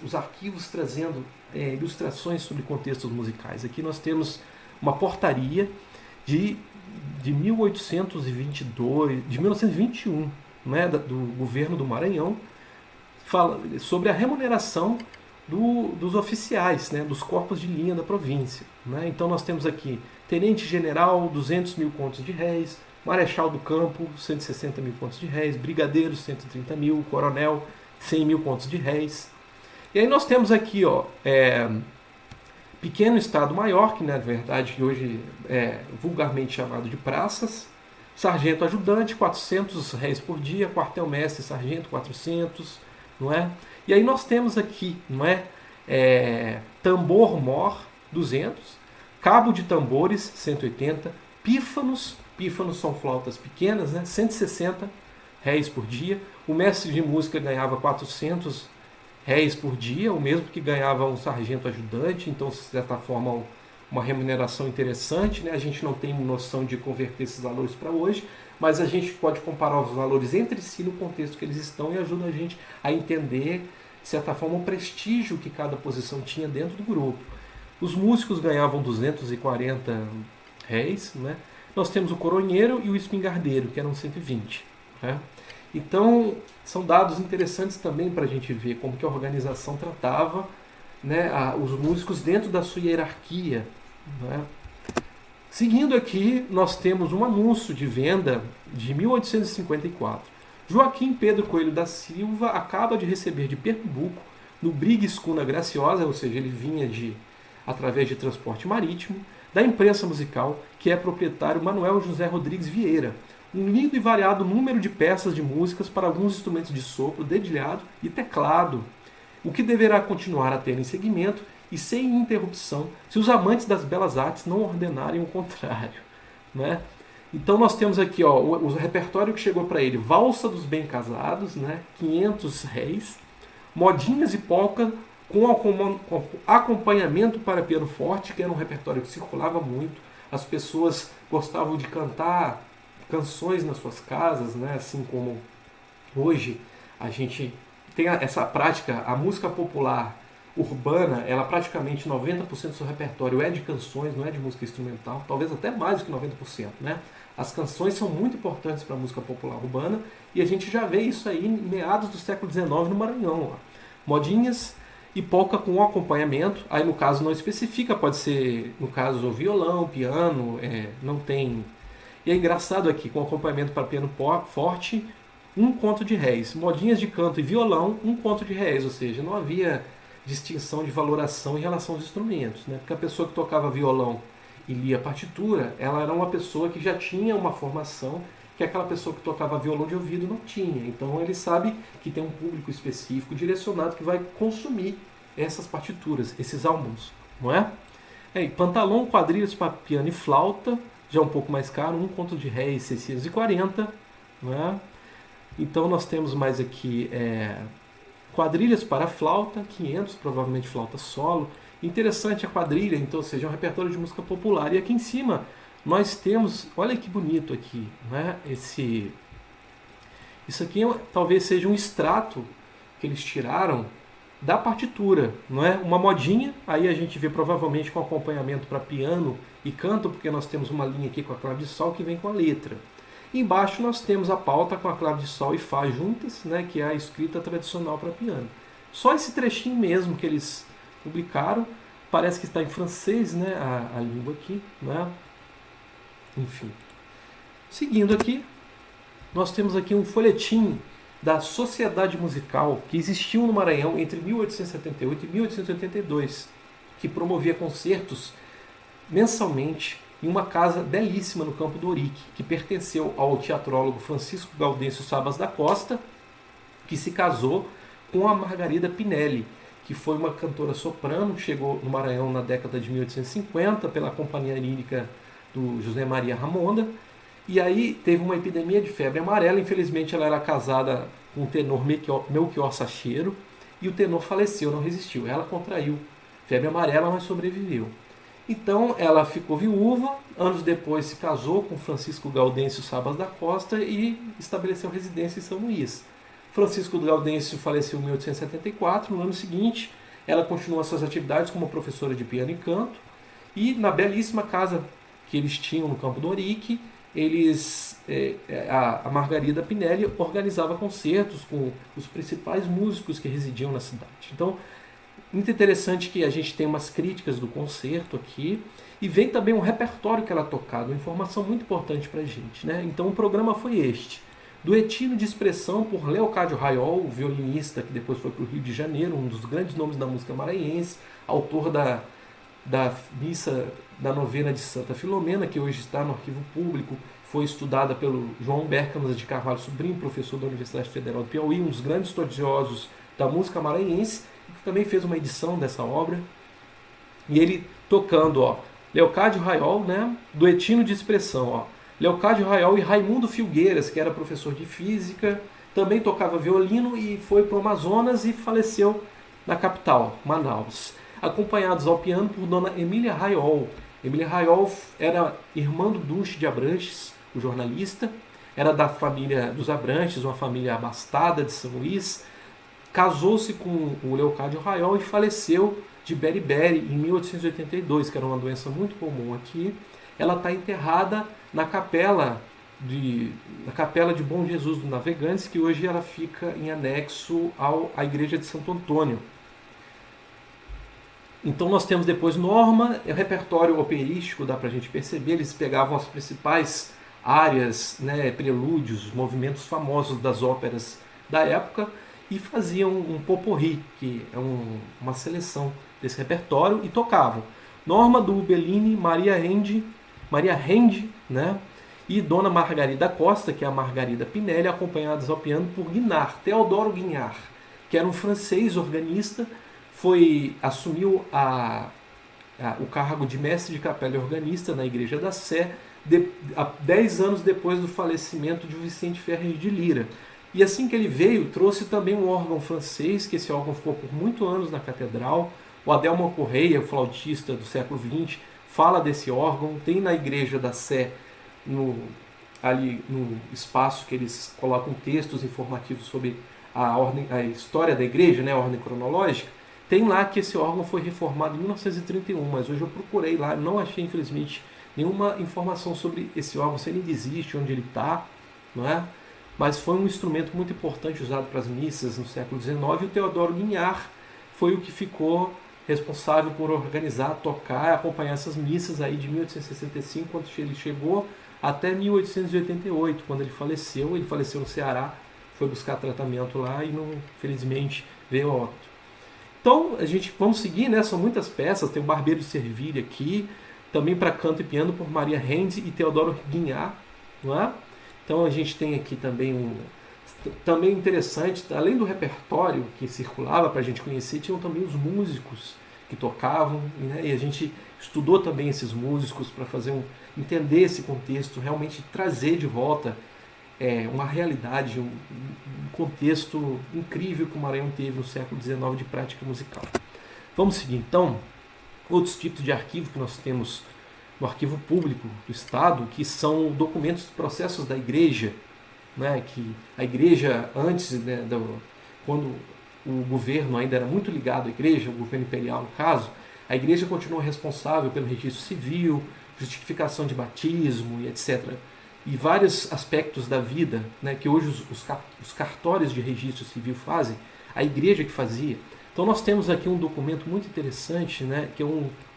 os arquivos trazendo ilustrações sobre contextos musicais. Aqui nós temos uma portaria de 1921, né, do governo do Maranhão, fala sobre a remuneração dos oficiais, né, dos corpos de linha da província. Né? Então nós temos aqui tenente-general, 200 mil contos de réis, marechal do campo, 160 mil contos de réis, brigadeiro, 130 mil, coronel, 100 mil contos de réis. E aí nós temos aqui, ó, pequeno Estado-Maior, que na verdade hoje é vulgarmente chamado de praças, sargento ajudante, 400 réis por dia, quartel-mestre, sargento, 400, não é? E aí nós temos aqui, não é? Tambor-mor, 200, cabo de tambores, 180, pífanos são flautas pequenas, né? 160 réis por dia. O mestre de música ganhava 400 réis por dia, o mesmo que ganhava um sargento ajudante, então, de certa forma, uma remuneração interessante, né? A gente não tem noção de converter esses valores para hoje, mas a gente pode comparar os valores entre si no contexto que eles estão e ajuda a gente a entender, de certa forma, o prestígio que cada posição tinha dentro do grupo. Os músicos ganhavam 240 réis, né? Nós temos o coronheiro e o espingardeiro, que eram 120. Né? Então, são dados interessantes também para a gente ver como que a organização tratava, né, os músicos dentro da sua hierarquia. Né? Seguindo aqui, nós temos um anúncio de venda de 1854. Joaquim Pedro Coelho da Silva acaba de receber de Pernambuco, no Briga Escuna Graciosa, ou seja, ele vinha através de transporte marítimo, da imprensa musical, que é proprietário Manuel José Rodrigues Vieira, um lindo e variado número de peças de músicas para alguns instrumentos de sopro, dedilhado e teclado, o que deverá continuar a ter em seguimento e sem interrupção, se os amantes das belas artes não ordenarem o contrário, né? Então nós temos aqui, ó, o repertório que chegou para ele: Valsa dos Bem Casados, né? 500 réis, Modinhas e Polca com acompanhamento para piano forte, que era um repertório que circulava muito. As pessoas gostavam de cantar canções nas suas casas, né? Assim como hoje a gente tem essa prática, a música popular urbana, ela praticamente 90% do seu repertório é de canções, não é de música instrumental, talvez até mais do que 90%, né? As canções são muito importantes para a música popular urbana e a gente já vê isso aí em meados do século XIX no Maranhão. Ó. Modinhas e polca com acompanhamento, aí no caso não especifica, pode ser no caso violão, piano, não tem. E é engraçado aqui, com acompanhamento para piano forte, um conto de réis. Modinhas de canto e violão, um conto de réis, ou seja, não havia distinção de valoração em relação aos instrumentos, né? Porque a pessoa que tocava violão e lia partitura, ela era uma pessoa que já tinha uma formação que aquela pessoa que tocava violão de ouvido não tinha. Então ele sabe que tem um público específico direcionado que vai consumir essas partituras, esses álbuns, não é? E pantalão, quadrilhas para piano e flauta, já um pouco mais caro, um conto de réis 640, não é? Então nós temos mais aqui quadrilhas para flauta, 500, provavelmente flauta solo. Interessante a quadrilha, então, ou seja, é um repertório de música popular. E aqui em cima nós temos, olha que bonito aqui, né? Isso aqui talvez seja um extrato que eles tiraram da partitura, não é? Uma modinha, aí a gente vê provavelmente com acompanhamento para piano e canto, porque nós temos uma linha aqui com a clave de sol que vem com a letra. Embaixo nós temos a pauta com a clave de sol e fá juntas, né, que é a escrita tradicional para piano. Só esse trechinho mesmo que eles publicaram, parece que está em francês, né, a língua aqui, né? Enfim. Seguindo aqui, nós temos aqui um folhetim da Sociedade Musical que existiu no Maranhão entre 1878 e 1882, que promovia concertos mensalmente em uma casa belíssima no Campo do Ourique, que pertenceu ao teatrólogo Francisco Gaudêncio Sabas da Costa, que se casou com a Margarida Pinelli, que foi uma cantora soprano, que chegou no Maranhão na década de 1850 pela companhia lírica do José Maria Ramonda. E aí teve uma epidemia de febre amarela, infelizmente ela era casada com o tenor Melchior Sacheiro, e o tenor faleceu, não resistiu. Ela contraiu febre amarela, mas sobreviveu. Então ela ficou viúva, anos depois se casou com Francisco Gaudêncio Sabas da Costa e estabeleceu residência em São Luís. Francisco Gaudêncio faleceu em 1874, no ano seguinte ela continuou suas atividades como professora de piano e canto, e na belíssima casa que eles tinham no Campo do Ourique, a Margarida Pinelli organizava concertos com os principais músicos que residiam na cidade. Então, muito interessante que a gente tem umas críticas do concerto aqui, e vem também um repertório que ela tocava, uma informação muito importante para a gente, né? Então o programa foi este: Duetinho de Expressão por Leocádio Raiol, o violinista que depois foi para o Rio de Janeiro, um dos grandes nomes da música maranhense, autor da missa da novena de Santa Filomena, que hoje está no arquivo público, foi estudada pelo João Bercamas de Carvalho Sobrinho, professor da Universidade Federal do Piauí, um dos grandes estudiosos da música maranhense, que também fez uma edição dessa obra. E ele tocando, ó, Leocádio Raiol, né, Duetinho de Expressão, ó, Leocádio Raiol e Raimundo Filgueiras, que era professor de física, também tocava violino e foi para o Amazonas e faleceu na capital, Manaus, acompanhados ao piano por Dona Emília Raiol. Emília Raiol era irmã do Duche de Abranches, o jornalista, era da família dos Abranches, uma família abastada de São Luís, casou-se com o Leocádio Raiol e faleceu de beriberi em 1882, que era uma doença muito comum aqui. Ela está enterrada na capela de Bom Jesus do Navegantes, que hoje ela fica em anexo à igreja de Santo Antônio. Então nós temos depois Norma, o repertório operístico, dá para a gente perceber, eles pegavam as principais áreas, né, prelúdios, movimentos famosos das óperas da época e faziam um potpourri, que é uma seleção desse repertório, e tocavam Norma do Bellini, Maria Rende, né, e Dona Margarida Costa, que é a Margarida Pinelli, acompanhadas ao piano por Guinard, Teodoro Guinard, que era um francês organista, assumiu o cargo de mestre de capela e organista na Igreja da Sé, 10 anos depois do falecimento de Vicente Ferrer de Lira. E assim que ele veio, trouxe também um órgão francês, que esse órgão ficou por muitos anos na catedral. O Adelmo Correia, o flautista do século XX, fala desse órgão. Tem na Igreja da Sé, ali no espaço que eles colocam textos informativos sobre a história da igreja, né, a ordem cronológica. Tem lá que esse órgão foi reformado em 1931, mas hoje eu procurei lá, não achei, infelizmente, nenhuma informação sobre esse órgão, se ele existe, onde ele está, não é? Mas foi um instrumento muito importante usado para as missas no século XIX, e o Teodoro Guignard foi o que ficou responsável por organizar, tocar e acompanhar essas missas aí de 1865, quando ele chegou, até 1888, quando ele faleceu. Ele faleceu no Ceará, foi buscar tratamento lá e, não, felizmente, veio a óbito. Então, vamos seguir, né? São muitas peças. Tem o Barbeiro de Servilha aqui, também para canto e piano por Maria Renzi e Teodoro Guignard, não é? Então a gente tem aqui também também interessante, além do repertório que circulava para a gente conhecer, tinham também os músicos que tocavam, né? E a gente estudou também esses músicos para entender esse contexto, realmente trazer de volta uma realidade, um contexto incrível que o Maranhão teve no século XIX de prática musical. Vamos seguir então. Outros tipos de arquivo que nós temos no arquivo público do Estado, que são documentos de processos da igreja, né, que a igreja antes, né, quando o governo ainda era muito ligado à igreja, o governo imperial no caso, a igreja continuou responsável pelo registro civil, justificação de batismo e etc. E vários aspectos da vida, né, que hoje os cartórios de registro civil fazem, a igreja que fazia. Então nós temos aqui um documento muito interessante, né, que é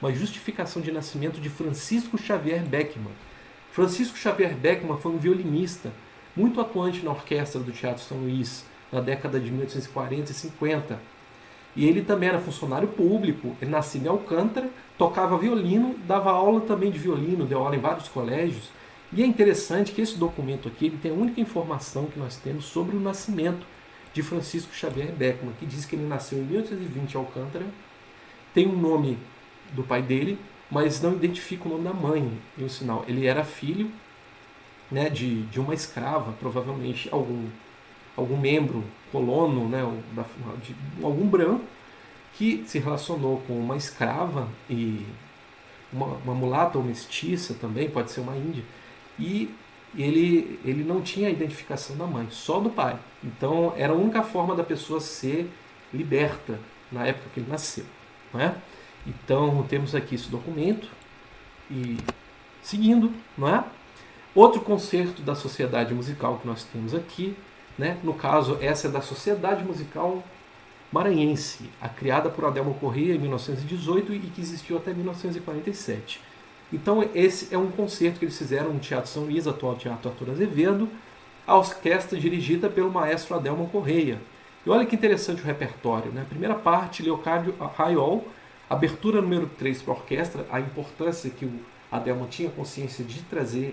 uma justificação de nascimento de Francisco Xavier Beckmann. Francisco Xavier Beckmann foi um violinista muito atuante na orquestra do Teatro São Luís, na década de 1840 e 50. E ele também era funcionário público, ele nasceu em Alcântara, tocava violino, dava aula também de violino, deu aula em vários colégios. E é interessante que esse documento aqui ele tem a única informação que nós temos sobre o nascimento de Francisco Xavier Beckmann, que diz que ele nasceu em 1820 em Alcântara, tem o nome do pai dele, mas não identifica o nome da mãe, e o sinal. Ele era filho, né, de uma escrava, provavelmente algum membro, colono, né, de algum branco, que se relacionou com uma escrava e uma mulata ou mestiça também, pode ser uma índia, e ele não tinha a identificação da mãe, só do pai. Então era a única forma da pessoa ser liberta na época que ele nasceu, não é? Então temos aqui esse documento e seguindo, não é? Outro concerto da sociedade musical que nós temos aqui, né? No caso essa é da Sociedade Musical Maranhense, a criada por Adelmo Correia em 1918 e que existiu até 1947. Então esse é um concerto que eles fizeram no Teatro São Luís, atual Teatro Arthur Azevedo, a orquestra dirigida pelo maestro Adelmo Correia. E olha que interessante o repertório, né? Primeira parte, Leocádio Raiol, abertura número 3 para a orquestra, a importância que o Adelmo tinha consciência de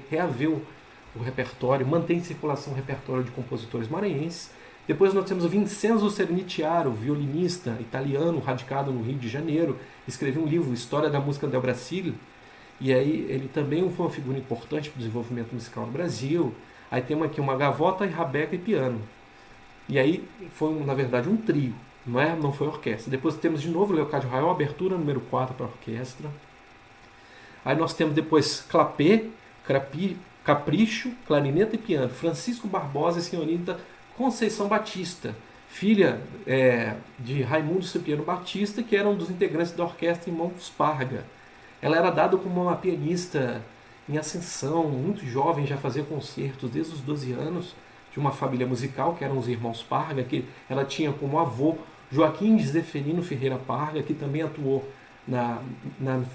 reaver o repertório, manter em circulação o repertório de compositores maranhenses. Depois nós temos o Vincenzo Cerniciaro, violinista italiano, radicado no Rio de Janeiro, escreveu um livro, História da Música del Brasile, e aí ele também foi uma figura importante para o desenvolvimento musical no Brasil. Aí temos aqui uma gavota, rabeca e piano. E aí foi, na verdade, um trio, não foi orquestra. Depois temos de novo Leocádio Raiol, abertura número 4 para a orquestra. Aí nós temos depois clapé, capricho, clarineta e piano. Francisco Barbosa e senhorita Conceição Batista, filha de Raimundo Cipriano Batista, que era um dos integrantes da orquestra Irmãos Parga. Ela era dada como uma pianista em ascensão, muito jovem, já fazia concertos desde os 12 anos, de uma família musical, que eram os Irmãos Parga, que ela tinha como avô Joaquim de Zeferino Ferreira Parga, que também atuou na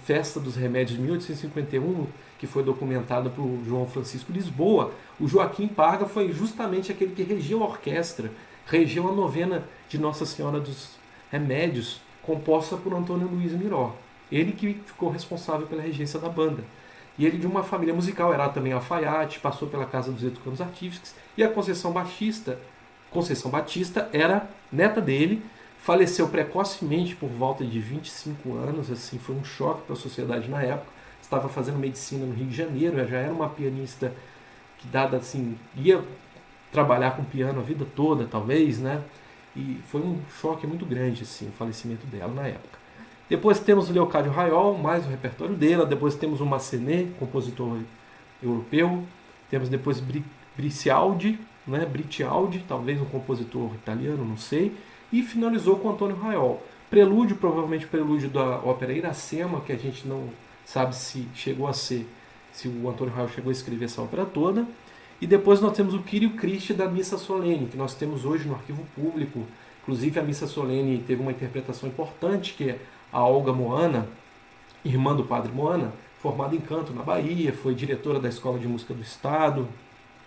Festa dos Remédios de 1851, que foi documentada por João Francisco Lisboa. O Joaquim Parga foi justamente aquele que regiu a orquestra, regiu a novena de Nossa Senhora dos Remédios, composta por Antônio Luiz Miró. Ele que ficou responsável pela regência da banda. E ele de uma família musical, era também alfaiate, passou pela Casa dos Educandos Artísticos, e a Conceição Batista era neta dele, faleceu precocemente por volta de 25 anos, assim, foi um choque para a sociedade na época. Estava fazendo medicina no Rio de Janeiro, já era uma pianista que, dada assim, ia trabalhar com piano a vida toda, talvez, né? E foi um choque muito grande, assim, o falecimento dela na época. Depois temos o Leocádio Raiol, mais o repertório dela. Depois temos o Massenet, compositor europeu. Temos depois Bricialdi, né? Bricialdi, talvez um compositor italiano, não sei. E finalizou com Antônio Raiol. Prelúdio, provavelmente prelúdio da ópera Iracema, que a gente não sabe se chegou a ser, se o Antônio Raiol chegou a escrever essa ópera toda. E depois nós temos o Kyrie Christ da Missa Solene, que nós temos hoje no Arquivo Público. Inclusive a Missa Solene teve uma interpretação importante, que é a Olga Moana, irmã do padre Moana, formada em canto na Bahia, foi diretora da Escola de Música do Estado,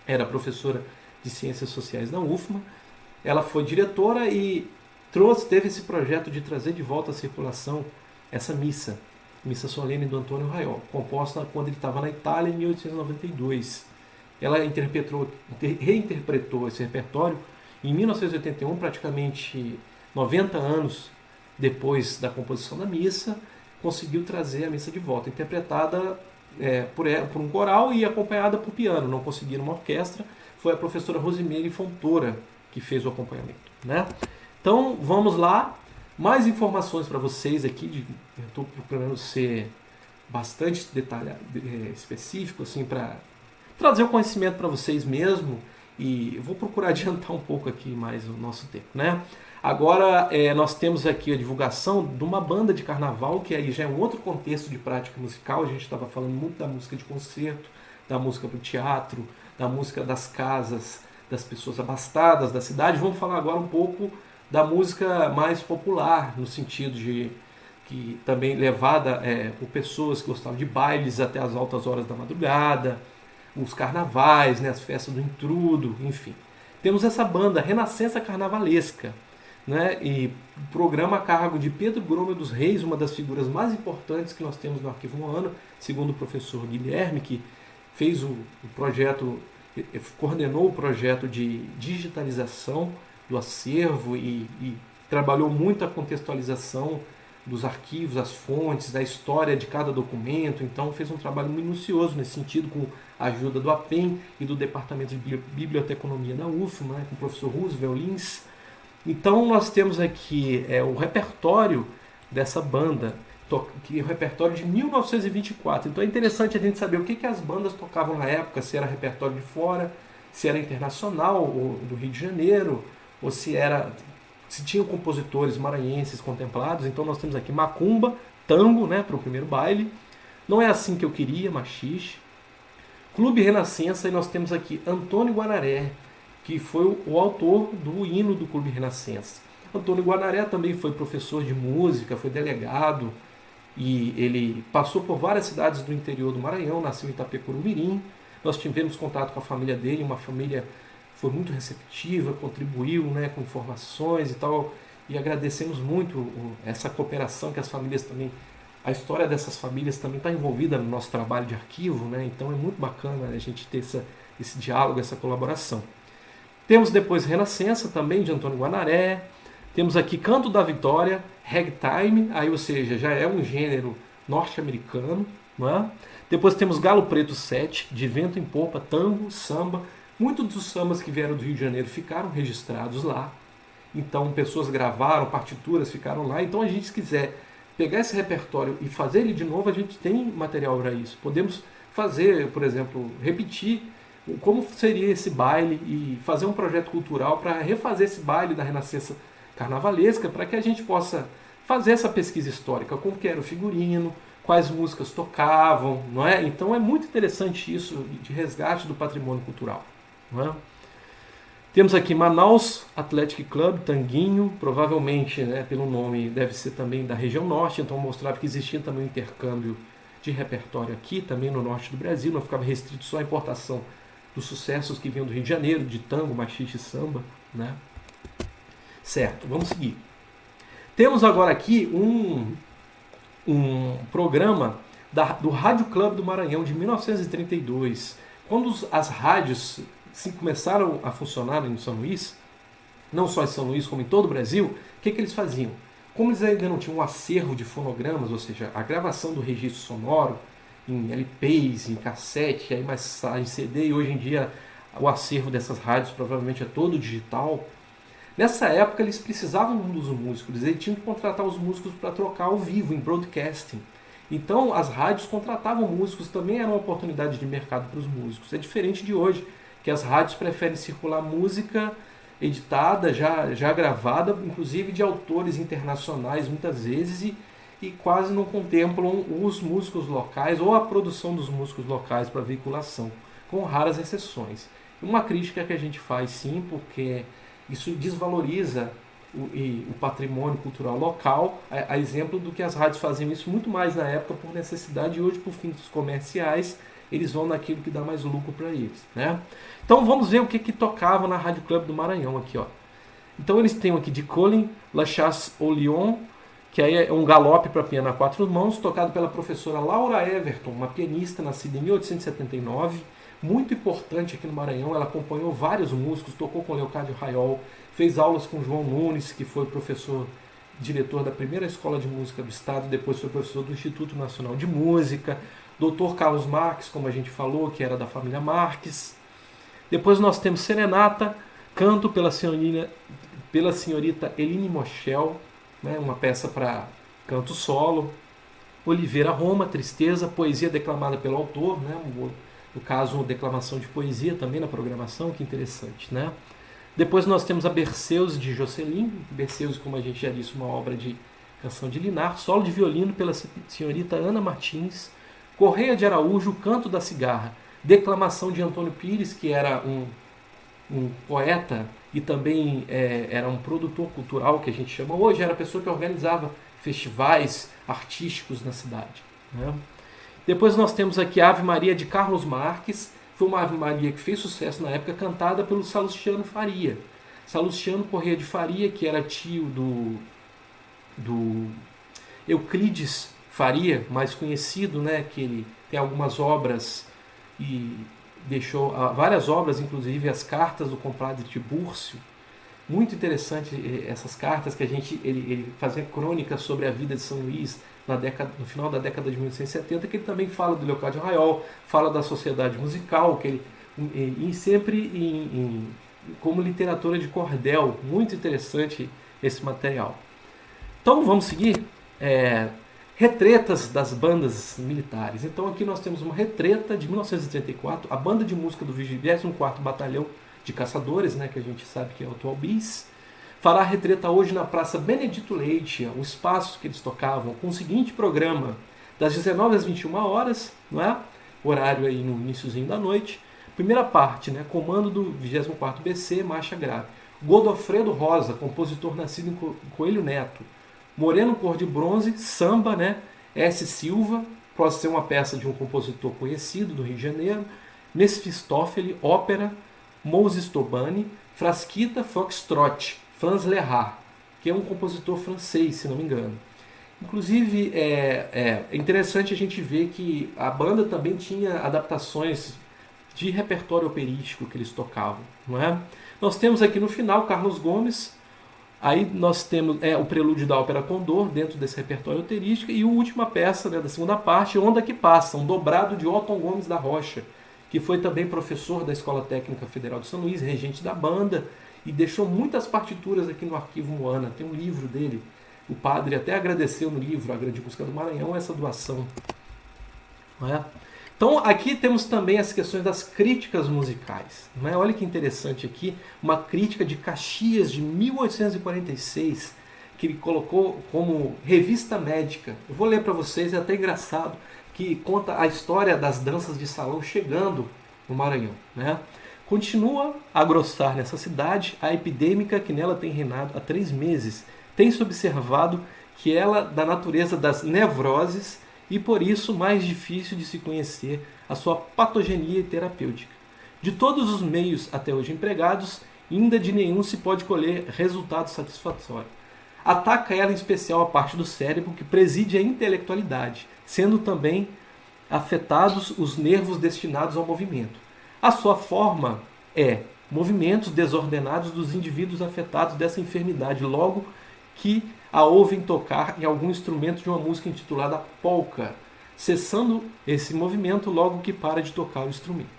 era professora de Ciências Sociais na UFMA. Ela foi diretora e teve esse projeto de trazer de volta à circulação essa missa solene do Antônio Raiol, composta quando ele estava na Itália em 1892. Ela reinterpretou esse repertório em 1981, praticamente 90 anos depois da composição da missa, conseguiu trazer a missa de volta, interpretada por um coral e acompanhada por piano. Não conseguiram uma orquestra, foi a professora Rosimeire Fontoura que fez o acompanhamento, né? Então vamos lá, mais informações para vocês aqui. Eu estou procurando ser bastante detalhado, específico, assim, para trazer o conhecimento para vocês mesmo, e eu vou procurar adiantar um pouco aqui mais o nosso tempo, né? Agora nós temos aqui a divulgação de uma banda de carnaval, que aí já é um outro contexto de prática musical. A gente estava falando muito da música de concerto, da música para o teatro, da música das casas, das pessoas abastadas da cidade. Vamos falar agora um pouco da música mais popular, no sentido de que também levada por pessoas que gostavam de bailes até as altas horas da madrugada, os carnavais, né, as festas do intrudo, enfim. Temos essa banda Renascença Carnavalesca, né, e programa a cargo de Pedro Grômio dos Reis, uma das figuras mais importantes que nós temos no Arquivo Moana, segundo o professor Guilherme, que fez o projeto, coordenou o projeto de digitalização do acervo e trabalhou muito a contextualização dos arquivos, as fontes, a história de cada documento. Então fez um trabalho minucioso nesse sentido, com a ajuda do APEM e do Departamento de Biblioteconomia da UFMA, né, com o professor Roosevelt Lins. Então nós temos aqui o repertório dessa banda, que é o repertório de 1924. Então é interessante a gente saber o que as bandas tocavam na época, se era repertório de fora, se era internacional, ou do Rio de Janeiro, ou se tinham compositores maranhenses contemplados. Então nós temos aqui macumba, tango, né, para o primeiro baile, Não É Assim Que Eu Queria, machixe, Clube Renascença, e nós temos aqui Antônio Guanaré, que foi o autor do hino do Clube Renascença. Antônio Guanaré também foi professor de música, foi delegado, e ele passou por várias cidades do interior do Maranhão, nasceu em Itapecurumirim. Nós tivemos contato com a família dele, uma família foi muito receptiva, contribuiu, né, com informações e tal, e agradecemos muito essa cooperação que as famílias também, a história dessas famílias também está envolvida no nosso trabalho de arquivo, né, então é muito bacana a gente ter esse diálogo, essa colaboração. Temos depois Renascença também, de Antônio Guanaré, temos aqui Canto da Vitória, Ragtime, aí, ou seja, já é um gênero norte-americano, né? Depois temos Galo Preto 7, de Vento em Popa, tango, samba. Muitos dos sambas que vieram do Rio de Janeiro ficaram registrados lá. Então, pessoas gravaram, partituras ficaram lá. Então, a gente, se quiser pegar esse repertório e fazer ele de novo, a gente tem material para isso. Podemos fazer, por exemplo, repetir como seria esse baile e fazer um projeto cultural para refazer esse baile da Renascença Carnavalesca, para que a gente possa fazer essa pesquisa histórica, como que era o figurino, quais músicas tocavam, não é? Então é muito interessante isso de resgate do patrimônio cultural, não é? Temos aqui Manaus Athletic Club, Tanguinho, provavelmente, né, pelo nome deve ser também da região norte, então mostrava que existia também um intercâmbio de repertório aqui, também no norte do Brasil, não ficava restrito só à importação dos sucessos que vinham do Rio de Janeiro, de tango, machixe e samba, né? Certo, vamos seguir. Temos agora aqui um programa do Rádio Clube do Maranhão, de 1932. Quando as rádios começaram a funcionar em São Luís, não só em São Luís, como em todo o Brasil, o que eles faziam? Como eles ainda não tinham um acervo de fonogramas, ou seja, a gravação do registro sonoro em LPs, em cassete, aí mais em CD, e hoje em dia o acervo dessas rádios provavelmente é todo digital. Nessa época eles precisavam dos músicos, eles tinham que contratar os músicos para tocar ao vivo, em broadcasting. Então as rádios contratavam músicos, também era uma oportunidade de mercado para os músicos. É diferente de hoje, que as rádios preferem circular música editada, já gravada, inclusive de autores internacionais muitas vezes, e quase não contemplam os músicos locais ou a produção dos músicos locais para veiculação, com raras exceções. Uma crítica que a gente faz sim, porque isso desvaloriza o patrimônio cultural local, a exemplo do que as rádios faziam isso muito mais na época por necessidade, e hoje por fins comerciais eles vão naquilo que dá mais lucro para eles, né? Então vamos ver o que tocava na Rádio Clube do Maranhão aqui, ó. Então eles têm aqui de Colin, La Chasse au Lion, que aí é um galope para piano a quatro mãos, tocado pela professora Laura Everton, uma pianista nascida em 1879, muito importante aqui no Maranhão. Ela acompanhou vários músicos, tocou com Leocádio Raiol, fez aulas com João Nunes, que foi professor, diretor da primeira escola de música do estado, depois foi professor do Instituto Nacional de Música, Dr. Carlos Marques, como a gente falou, que era da família Marques. Depois nós temos Serenata, canto pela senhorita Eline Moschel, né, uma peça para canto solo. Oliveira Roma, Tristeza, poesia declamada pelo autor, né, no caso, declamação de poesia também na programação, que interessante, né? Depois nós temos a Berceus de Jocelyn, Berceus, como a gente já disse, uma obra de canção de Linar, solo de violino pela senhorita Ana Martins, Correia de Araújo, Canto da Cigarra, declamação de Antônio Pires, que era um poeta e também era um produtor cultural, que a gente chama hoje, era a pessoa que organizava festivais artísticos na cidade, né? Depois nós temos aqui a Ave Maria de Carlos Marques, foi uma Ave Maria que fez sucesso na época, cantada pelo Salustiano Faria. Salustiano Corrêa de Faria, que era tio do Euclides Faria, mais conhecido, né, que ele tem algumas obras e deixou várias obras, inclusive as cartas do compadre Tibúrcio. Muito interessante essas cartas que ele fazia crônicas sobre a vida de São Luís no final da década de 1870, que ele também fala do Leocádio Raiol, fala da sociedade musical, que ele sempre como literatura de cordel. Muito interessante esse material. Então vamos seguir. Retretas das bandas militares. Então aqui nós temos uma retreta de 1934, a banda de música do 24º Batalhão de Caçadores, né, que a gente sabe que é o atual BIS, fará a retreta hoje na Praça Benedito Leite, o espaço que eles tocavam, com o seguinte programa: das 19 às 21 horas, não é? Horário aí no iniciozinho da noite. Primeira parte, né, comando do 24º BC, marcha grave. Godofredo Rosa, compositor nascido em Coelho Neto. Moreno Cor de Bronze, samba, né? S. Silva, pode ser uma peça de um compositor conhecido do Rio de Janeiro. Mefistófele, ópera. Moses Tobani, Frasquita, Foxtrot, Franz Lehár, que é um compositor francês, se não me engano. Inclusive, é interessante a gente ver que a banda também tinha adaptações de repertório operístico que eles tocavam, não é? Nós temos aqui no final Carlos Gomes, aí nós temos o prelúdio da Ópera Condor, dentro desse repertório operístico, e a última peça, né, da segunda parte, Onda que Passa, um dobrado de Otton Gomes da Rocha, que foi também professor da Escola Técnica Federal de São Luís, regente da banda, e deixou muitas partituras aqui no Arquivo Moana. Tem um livro dele. O padre até agradeceu no livro, A Grande Música do Maranhão, essa doação. Não é? Então aqui temos também as questões das críticas musicais. Não é? Olha que interessante aqui, uma crítica de Caxias de 1846, que ele colocou como revista médica. Eu vou ler para vocês, é até engraçado, que conta a história das danças de salão chegando no Maranhão, né? Continua a grossar nessa cidade a epidêmica que nela tem reinado há 3 meses. Tem-se observado que ela da natureza das nevroses e por isso mais difícil de se conhecer a sua patogenia terapêutica. De todos os meios até hoje empregados, ainda de nenhum se pode colher resultado satisfatório. Ataca ela em especial a parte do cérebro que preside a intelectualidade, sendo também afetados os nervos destinados ao movimento. A sua forma é movimentos desordenados dos indivíduos afetados dessa enfermidade, logo que a ouvem tocar em algum instrumento de uma música intitulada polka, cessando esse movimento logo que para de tocar o instrumento.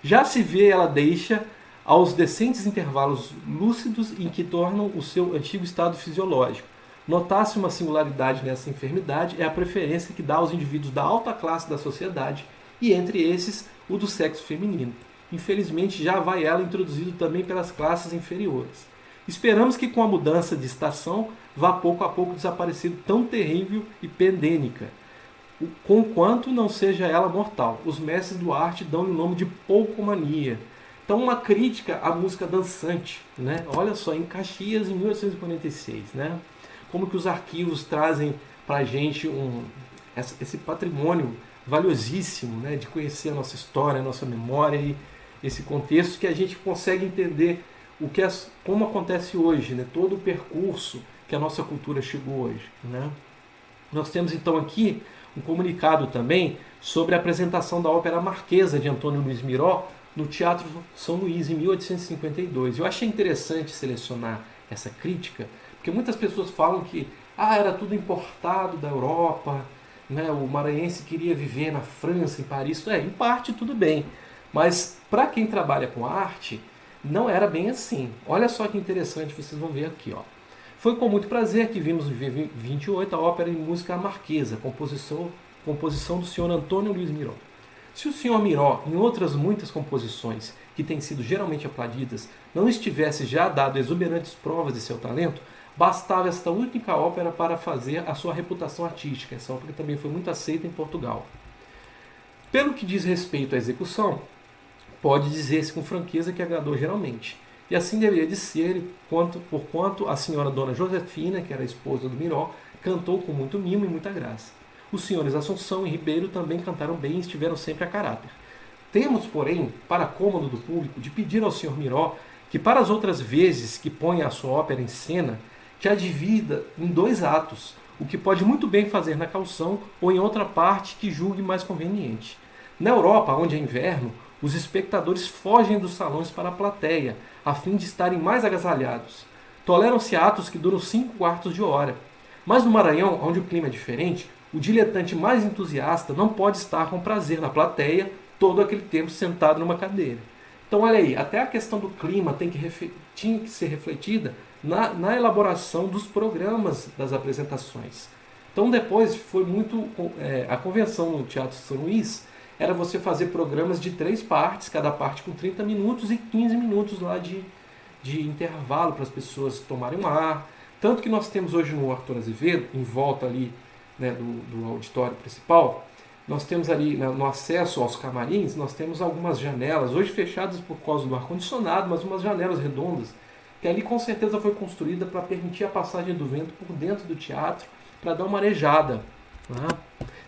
Já se vê ela deixa aos decentes intervalos lúcidos em que tornam o seu antigo estado fisiológico. Notar-se uma singularidade nessa enfermidade é a preferência que dá aos indivíduos da alta classe da sociedade e, entre esses, o do sexo feminino. Infelizmente, já vai ela introduzido também pelas classes inferiores. Esperamos que com a mudança de estação vá pouco a pouco desaparecendo tão terrível e pendênica, conquanto não seja ela mortal. Os mestres do arte dão-lhe o nome de polcomania. Então, uma crítica à música dançante, né? Olha só, em Caxias, em 1846, né? Como que os arquivos trazem para a gente esse patrimônio valiosíssimo, né? De conhecer a nossa história, a nossa memória e esse contexto que a gente consegue entender como acontece hoje, né? Todo o percurso que a nossa cultura chegou hoje, né? Nós temos então aqui um comunicado também sobre a apresentação da ópera Marquesa de Antônio Luiz Miró no Teatro São Luís em 1852. Eu achei interessante selecionar essa crítica, porque muitas pessoas falam que era tudo importado da Europa, né? O maranhense queria viver na França, em Paris. Em parte tudo bem, mas para quem trabalha com arte, não era bem assim. Olha só que interessante, vocês vão ver aqui. Foi com muito prazer que vimos em 28 a ópera em música Marquesa, composição do senhor Antônio Luiz Miró. Se o senhor Miró, em outras muitas composições que têm sido geralmente aplaudidas, não estivesse já dado exuberantes provas de seu talento, bastava esta única ópera para fazer a sua reputação artística. Essa ópera também foi muito aceita em Portugal. Pelo que diz respeito à execução, pode dizer-se com franqueza que agradou geralmente. E assim deveria de ser, porquanto a senhora Dona Josefina, que era a esposa do Miró, cantou com muito mimo e muita graça. Os senhores Assunção e Ribeiro também cantaram bem e estiveram sempre a caráter. Temos, porém, para cômodo do público, de pedir ao senhor Miró que para as outras vezes que ponha a sua ópera em cena, que a divida em 2 atos, o que pode muito bem fazer na calção ou em outra parte que julgue mais conveniente. Na Europa, onde é inverno, os espectadores fogem dos salões para a plateia, a fim de estarem mais agasalhados. Toleram-se atos que duram 5 quartos de hora. Mas no Maranhão, onde o clima é diferente, o diletante mais entusiasta não pode estar com prazer na plateia todo aquele tempo sentado numa cadeira. Então olha aí, até a questão do clima tinha que ser refletida na elaboração dos programas das apresentações. Então depois foi muito... a convenção no Teatro São Luís era você fazer programas de 3 partes, cada parte com 30 minutos e 15 minutos lá de intervalo para as pessoas tomarem um ar. Tanto que nós temos hoje no Arthur Azevedo, em volta ali, né, do auditório principal, nós temos ali no acesso aos camarins, nós temos algumas janelas, hoje fechadas por causa do ar-condicionado, mas umas janelas redondas, que ali com certeza foi construída para permitir a passagem do vento por dentro do teatro, para dar uma arejada, né?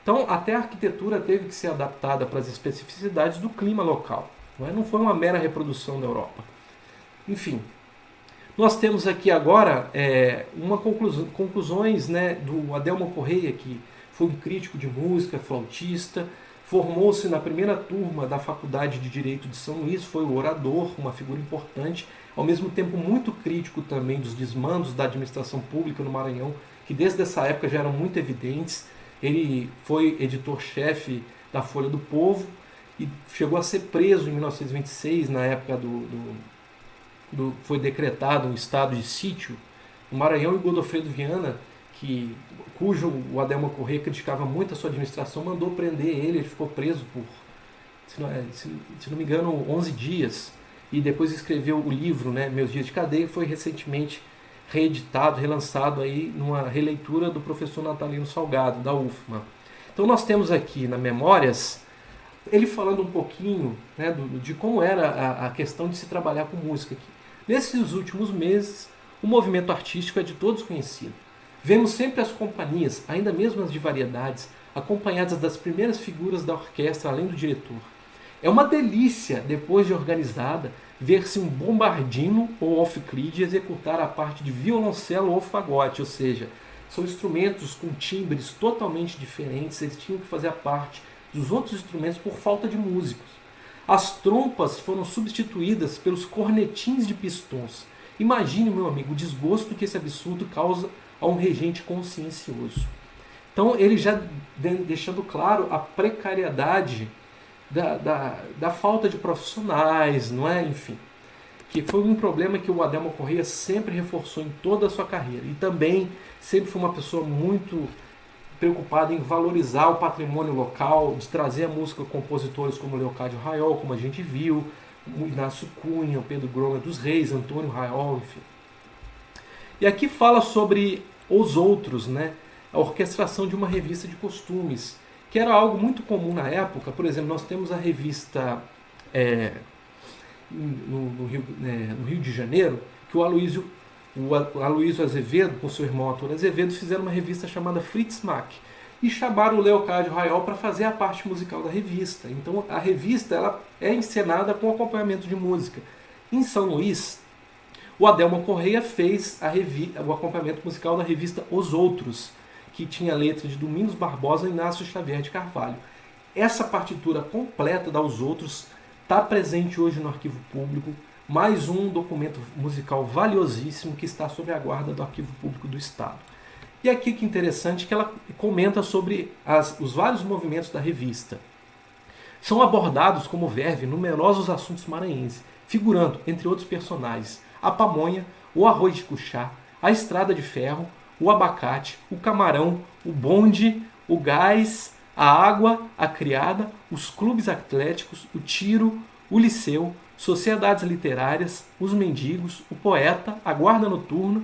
Então, até a arquitetura teve que ser adaptada para as especificidades do clima local. Não foi uma mera reprodução da Europa. Enfim, nós temos aqui agora conclusões, né, do Adelmo Correia, que foi um crítico de música, flautista, formou-se na primeira turma da Faculdade de Direito de São Luís, foi o orador, uma figura importante, ao mesmo tempo muito crítico também dos desmandos da administração pública no Maranhão, que desde essa época já eram muito evidentes. Ele foi editor-chefe da Folha do Povo e chegou a ser preso em 1926, na época foi decretado um estado de sítio. O Maranhão e Godofredo Viana, cujo o Adelmo Correia criticava muito a sua administração, mandou prender ele ficou preso por, se não me engano, 11 dias. E depois escreveu o livro, né, Meus Dias de Cadeia, que foi recentemente reeditado, relançado aí numa releitura do professor Natalino Salgado, da UFMA. Então nós temos aqui na Memórias, ele falando um pouquinho, né, de como era a questão de se trabalhar com música aqui. Nesses últimos meses, o movimento artístico é de todos conhecido. Vemos sempre as companhias, ainda mesmo as de variedades, acompanhadas das primeiras figuras da orquestra, além do diretor. É uma delícia, depois de organizada, ver-se um bombardino ou off-cleed executar a parte de violoncelo ou fagote, ou seja, são instrumentos com timbres totalmente diferentes, eles tinham que fazer a parte dos outros instrumentos por falta de músicos. As trompas foram substituídas pelos cornetins de pistões. Imagine, meu amigo, o desgosto que esse absurdo causa a um regente consciencioso. Então ele já deixando claro a precariedade da falta de profissionais, não é? Enfim, que foi um problema que o Adelmo Corrêa sempre reforçou em toda a sua carreira. E também sempre foi uma pessoa muito preocupada em valorizar o patrimônio local, de trazer a música compositores como Leocádio Raiol, como a gente viu, o Inácio Cunha, o Pedro Grosner dos Reis, Antônio Raiol, enfim. E aqui fala sobre os outros, né? A orquestração de uma revista de costumes, que era algo muito comum na época. Por exemplo, nós temos a revista no Rio de Janeiro, que o Aloysio Azevedo, com seu irmão Antônio Azevedo, fizeram uma revista chamada Fritz Mack e chamaram o Leocádio Raiol para fazer a parte musical da revista. Então a revista ela é encenada com acompanhamento de música. Em São Luís, o Adelmo Corrêa fez o acompanhamento musical da revista Os Outros, que tinha letra de Domingos Barbosa e Inácio Xavier de Carvalho. Essa partitura completa da Os Outros está presente hoje no Arquivo Público, mais um documento musical valiosíssimo que está sob a guarda do Arquivo Público do Estado. E aqui que interessante que ela comenta sobre os vários movimentos da revista. São abordados como verve numerosos assuntos maranhenses, figurando, entre outros personagens, a pamonha, o arroz de cuchá, a estrada de ferro, o abacate, o camarão, o bonde, o gás, a água, a criada, os clubes atléticos, o tiro, o liceu, sociedades literárias, os mendigos, o poeta, a guarda noturna,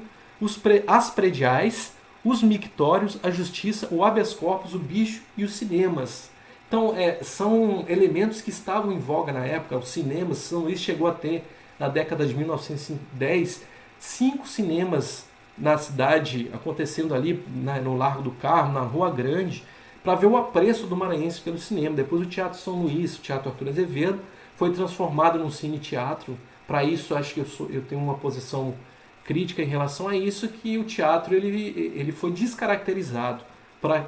as prediais, os mictórios, a justiça, o habeas corpus, o bicho e os cinemas. Então, são elementos que estavam em voga na época. Os cinemas, São Luís chegou a ter, na década de 1910, 5 cinemas na cidade, acontecendo ali no Largo do Carro, na Rua Grande, para ver o apreço do maranhense pelo cinema. Depois o Teatro São Luís, o Teatro Arthur Azevedo, foi transformado num cine-teatro. Para isso, acho que eu tenho uma posição crítica em relação a isso, que o teatro ele foi descaracterizado para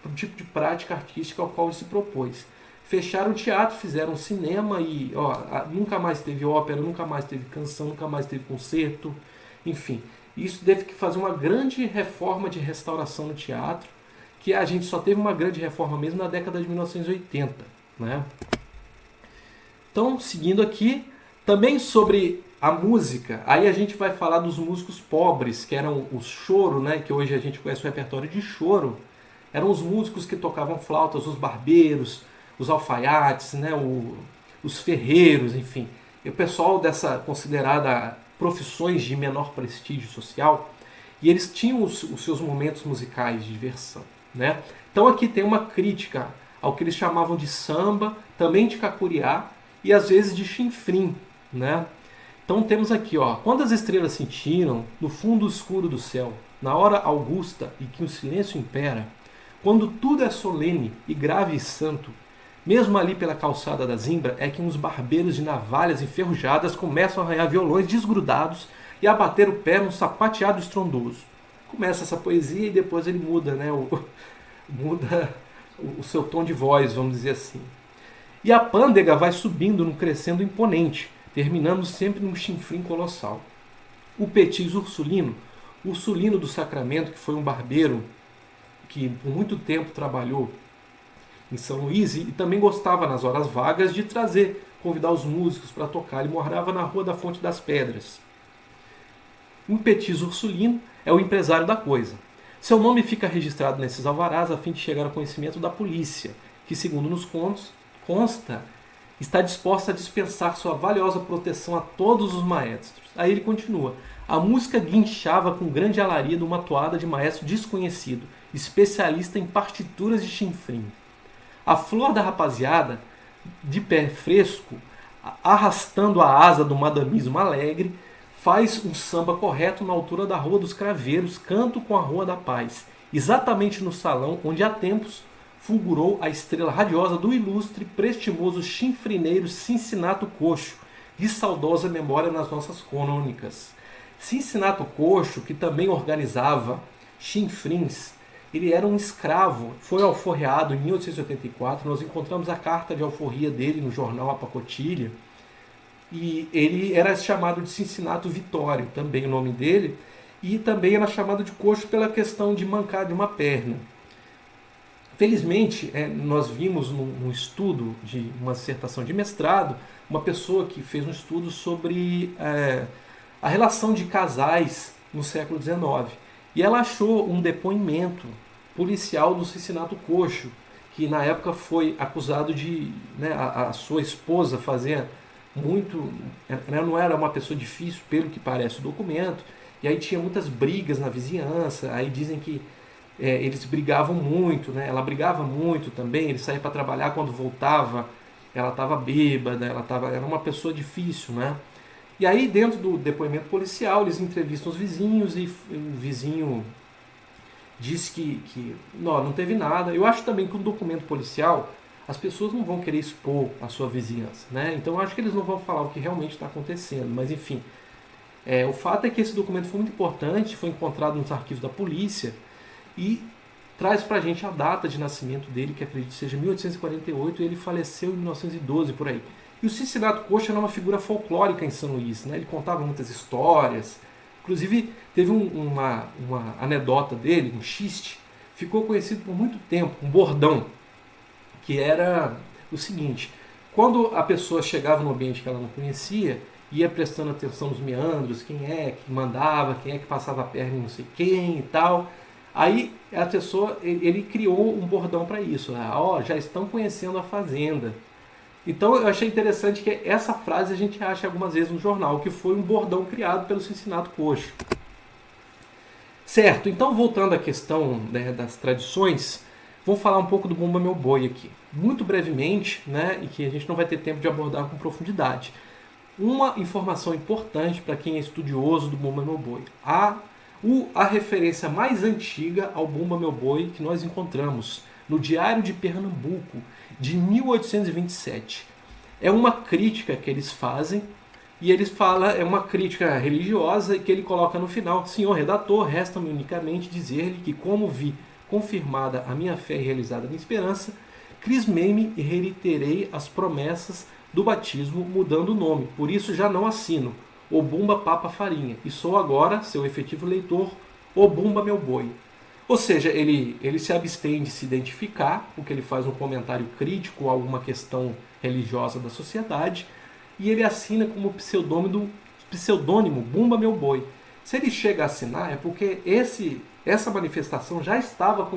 o tipo de prática artística ao qual ele se propôs. Fecharam o teatro, fizeram cinema e nunca mais teve ópera, nunca mais teve canção, nunca mais teve concerto, enfim. Isso teve que fazer uma grande reforma de restauração no teatro, que a gente só teve uma grande reforma mesmo na década de 1980, né? Então, seguindo aqui, também sobre a música, aí a gente vai falar dos músicos pobres, que eram os choro, né, que hoje a gente conhece o repertório de choro. Eram os músicos que tocavam flautas, os barbeiros, os alfaiates, né, os ferreiros, enfim. E o pessoal dessa considerada profissões de menor prestígio social, e eles tinham os seus momentos musicais de diversão, né? Então aqui tem uma crítica ao que eles chamavam de samba, também de cacuriá e às vezes de chinfrim, né? Então temos aqui, quando as estrelas se tiram no fundo escuro do céu, na hora augusta e que o silêncio impera, quando tudo é solene e grave e santo, mesmo ali pela calçada da Zimbra, é que uns barbeiros de navalhas enferrujadas começam a arranhar violões desgrudados e a bater o pé num sapateado estrondoso. Começa essa poesia e depois ele muda, né, muda o seu tom de voz, vamos dizer assim. E a pândega vai subindo num crescendo imponente, terminando sempre num chinfrim colossal. O Petis Ursulino do Sacramento, que foi um barbeiro que por muito tempo trabalhou em São Luís e também gostava nas horas vagas de convidar os músicos para tocar. Ele morava na Rua da Fonte das Pedras. O Petis Ursulino é o empresário da coisa. Seu nome fica registrado nesses alvarás a fim de chegar ao conhecimento da polícia, que, segundo nos consta, está disposta a dispensar sua valiosa proteção a todos os maestros. Aí ele continua. A música guinchava com grande alarido uma toada de maestro desconhecido, especialista em partituras de chinfrim. A flor da rapaziada, de pé fresco, arrastando a asa do madamismo alegre, faz um samba correto na altura da Rua dos Craveiros, canto com a Rua da Paz, exatamente no salão onde há tempos fulgurou a estrela radiosa do ilustre, prestimoso chinfrineiro Cincinato Coxo, de saudosa memória nas nossas crônicas. Cincinato Coxo, que também organizava chinfrins, Ele era um escravo, foi alforreado em 1884, nós encontramos a carta de alforria dele no jornal A Pacotilha, e ele era chamado de Cincinnato Vitório, também o nome dele, e também era chamado de coxo pela questão de mancar de uma perna. Felizmente, nós vimos num estudo de uma dissertação de mestrado, uma pessoa que fez um estudo sobre a relação de casais no século XIX. E ela achou um depoimento policial do Cincinnato Coxo, que na época foi acusado de, né, a sua esposa fazer muito, não era uma pessoa difícil, pelo que parece o documento, e aí tinha muitas brigas na vizinhança, aí dizem que eles brigavam muito, né? Ela brigava muito também, ele saía para trabalhar, quando voltava, ela estava bêbada, era uma pessoa difícil, né? E aí, dentro do depoimento policial, eles entrevistam os vizinhos e o vizinho diz que não teve nada. Eu acho também que um documento policial, as pessoas não vão querer expor a sua vizinhança, né? Então eu acho que eles não vão falar o que realmente está acontecendo, mas enfim. O fato é que esse documento foi muito importante, foi encontrado nos arquivos da polícia e traz pra gente a data de nascimento dele, que acredito seja 1848, e ele faleceu em 1912, por aí. E o Cincinnato Coxo era uma figura folclórica em São Luís, né? Ele contava muitas histórias, inclusive teve uma anedota dele, um xiste, ficou conhecido por muito tempo, um bordão, que era o seguinte: quando a pessoa chegava num ambiente que ela não conhecia, ia prestando atenção nos meandros, quem é que mandava, quem é que passava a perna em não sei quem e tal. Aí a pessoa, ele criou um bordão para isso, né? Já estão conhecendo a fazenda. Então eu achei interessante que essa frase a gente acha algumas vezes no jornal, que foi um bordão criado pelo Cincinnato Coxo. Certo, então voltando à questão, né, das tradições, vamos falar um pouco do Bumba Meu Boi aqui. Muito brevemente, né, e que a gente não vai ter tempo de abordar com profundidade. Uma informação importante para quem é estudioso do Bumba Meu Boi. A referência mais antiga ao Bumba Meu Boi que nós encontramos no Diário de Pernambuco, de 1827. É uma crítica que eles fazem, e eles falam, é uma crítica religiosa, que ele coloca no final: senhor redator, resta-me unicamente dizer-lhe que, como vi confirmada a minha fé e realizada a minha esperança, crismei-me e reiterei as promessas do batismo mudando o nome, por isso já não assino o Bumba Papa Farinha, e sou agora, seu efetivo leitor, o Bumba Meu Boi. Ou seja, ele se abstém de se identificar, porque ele faz um comentário crítico a alguma questão religiosa da sociedade, e ele assina como pseudônimo Bumba Meu Boi. Se ele chega a assinar, é porque essa manifestação já estava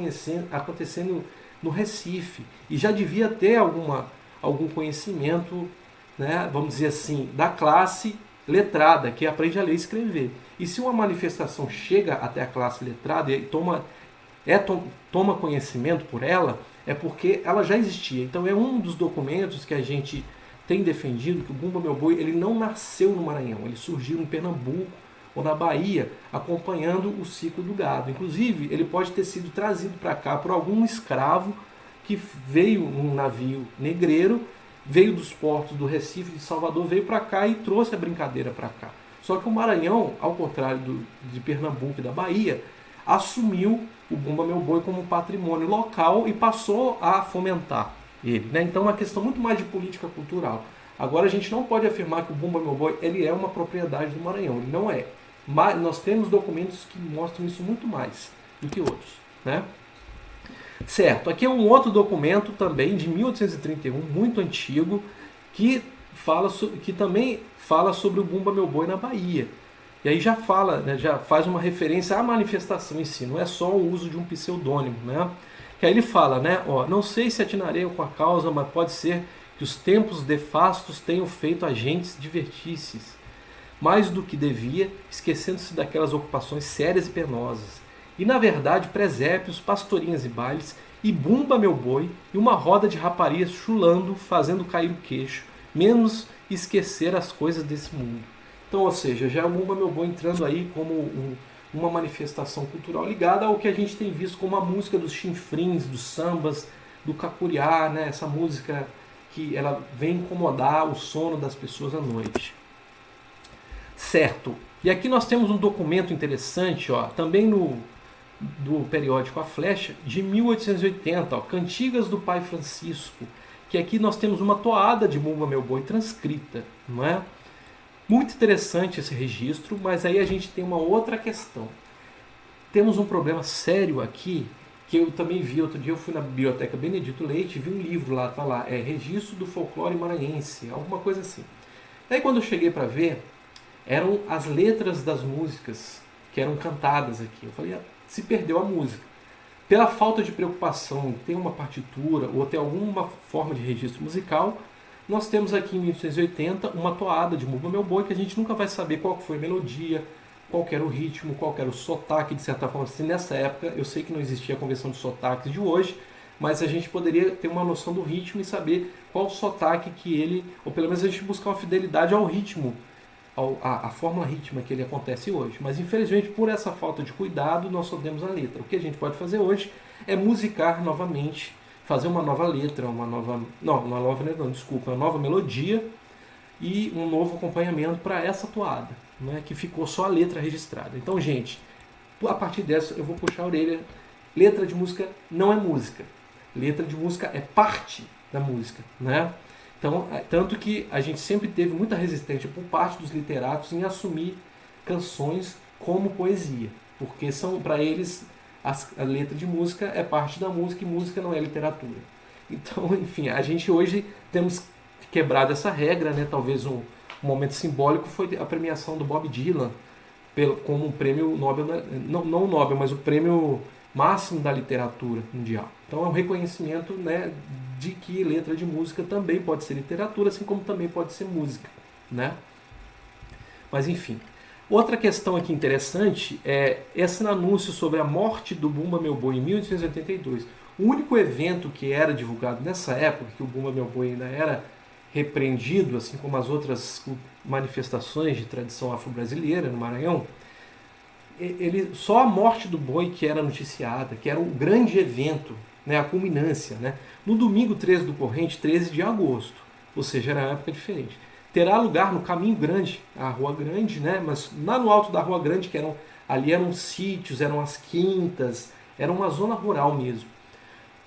acontecendo no Recife, e já devia ter algum conhecimento, né, vamos dizer assim, da classe letrada, que aprende a ler e escrever. E se uma manifestação chega até a classe letrada e toma conhecimento por ela, é porque ela já existia. Então é um dos documentos que a gente tem defendido, que o Bumba Meu Boi ele não nasceu no Maranhão, ele surgiu em Pernambuco ou na Bahia, acompanhando o ciclo do gado. Inclusive, ele pode ter sido trazido para cá por algum escravo que veio num navio negreiro, veio dos portos do Recife, de Salvador, veio para cá e trouxe a brincadeira para cá. Só que o Maranhão, ao contrário de Pernambuco e da Bahia, assumiu o Bumba Meu Boi como patrimônio local e passou a fomentar ele, né? Então é uma questão muito mais de política cultural. Agora a gente não pode afirmar que o Bumba Meu Boi ele é uma propriedade do Maranhão, ele não é. Mas nós temos documentos que mostram isso muito mais do que outros, né? Certo, aqui é um outro documento também de 1831, muito antigo, que também fala sobre o Bumba Meu Boi na Bahia. E aí já fala, né, já faz uma referência à manifestação em si, não é só o uso de um pseudônimo, né? Que aí ele fala, né, não sei se atinarei com a causa, mas pode ser que os tempos defastos tenham feito a gentes divertir-se mais do que devia, esquecendo-se daquelas ocupações sérias e penosas. E na verdade presépios, pastorinhas e bailes, e Bumba Meu Boi, e uma roda de raparigas chulando, fazendo cair o queixo, menos esquecer as coisas desse mundo. Então, ou seja, já é o Bumba Meu Boi entrando aí como uma manifestação cultural ligada ao que a gente tem visto como a música dos chinfrins, dos sambas, do cacuriá, né? Essa música que ela vem incomodar o sono das pessoas à noite. Certo. E aqui nós temos um documento interessante, também do periódico A Flecha, de 1880, ó, Cantigas do Pai Francisco, que aqui nós temos uma toada de Bumba Meu Boi transcrita, não é? Muito interessante esse registro, mas aí a gente tem uma outra questão. Temos um problema sério aqui, que eu também vi outro dia. Eu fui na Biblioteca Benedito Leite e vi um livro lá, tá lá, Registro do Folclore Maranhense, alguma coisa assim. Aí quando eu cheguei para ver, eram as letras das músicas que eram cantadas aqui. Eu falei, se perdeu a música. Pela falta de preocupação em ter uma partitura ou ter alguma forma de registro musical, nós temos aqui em 1880 uma toada de Bumba Meu Boi que a gente nunca vai saber qual foi a melodia, qual era o ritmo, qual era o sotaque, de certa forma. Assim, nessa época, eu sei que não existia a conversão de sotaques de hoje, mas a gente poderia ter uma noção do ritmo e saber qual o sotaque que ele, ou pelo menos a gente buscar uma fidelidade ao ritmo, a fórmula rítmica que ele acontece hoje. Mas infelizmente, por essa falta de cuidado, nós só temos a letra. O que a gente pode fazer hoje é musicar novamente, fazer uma nova letra, uma nova melodia e um novo acompanhamento para essa toada, né, que ficou só a letra registrada. Então, gente, a partir dessa eu vou puxar a orelha. Letra de música não é música. Letra de música é parte da música, né? Então, tanto que a gente sempre teve muita resistência por parte dos literatos em assumir canções como poesia, porque são para eles a letra de música é parte da música e música não é literatura. Então, enfim, a gente hoje temos quebrado essa regra, né? Talvez um momento simbólico foi a premiação do Bob Dylan como um prêmio Nobel, não o Nobel, mas o prêmio máximo da literatura mundial. Então é um reconhecimento, né, de que letra de música também pode ser literatura, assim como também pode ser música, né? Mas enfim. Outra questão aqui interessante é esse anúncio sobre a morte do Bumba Meu Boi em 1882. O único evento que era divulgado nessa época, que o Bumba Meu Boi ainda era repreendido, assim como as outras manifestações de tradição afro-brasileira no Maranhão, só a morte do boi que era noticiada, que era o grande evento, né, a culminância, né, no domingo 13 do corrente, 13 de agosto, ou seja, era uma época diferente. Terá lugar no Caminho Grande, a Rua Grande, né, mas lá no alto da Rua Grande, ali eram sítios, eram as quintas, era uma zona rural mesmo.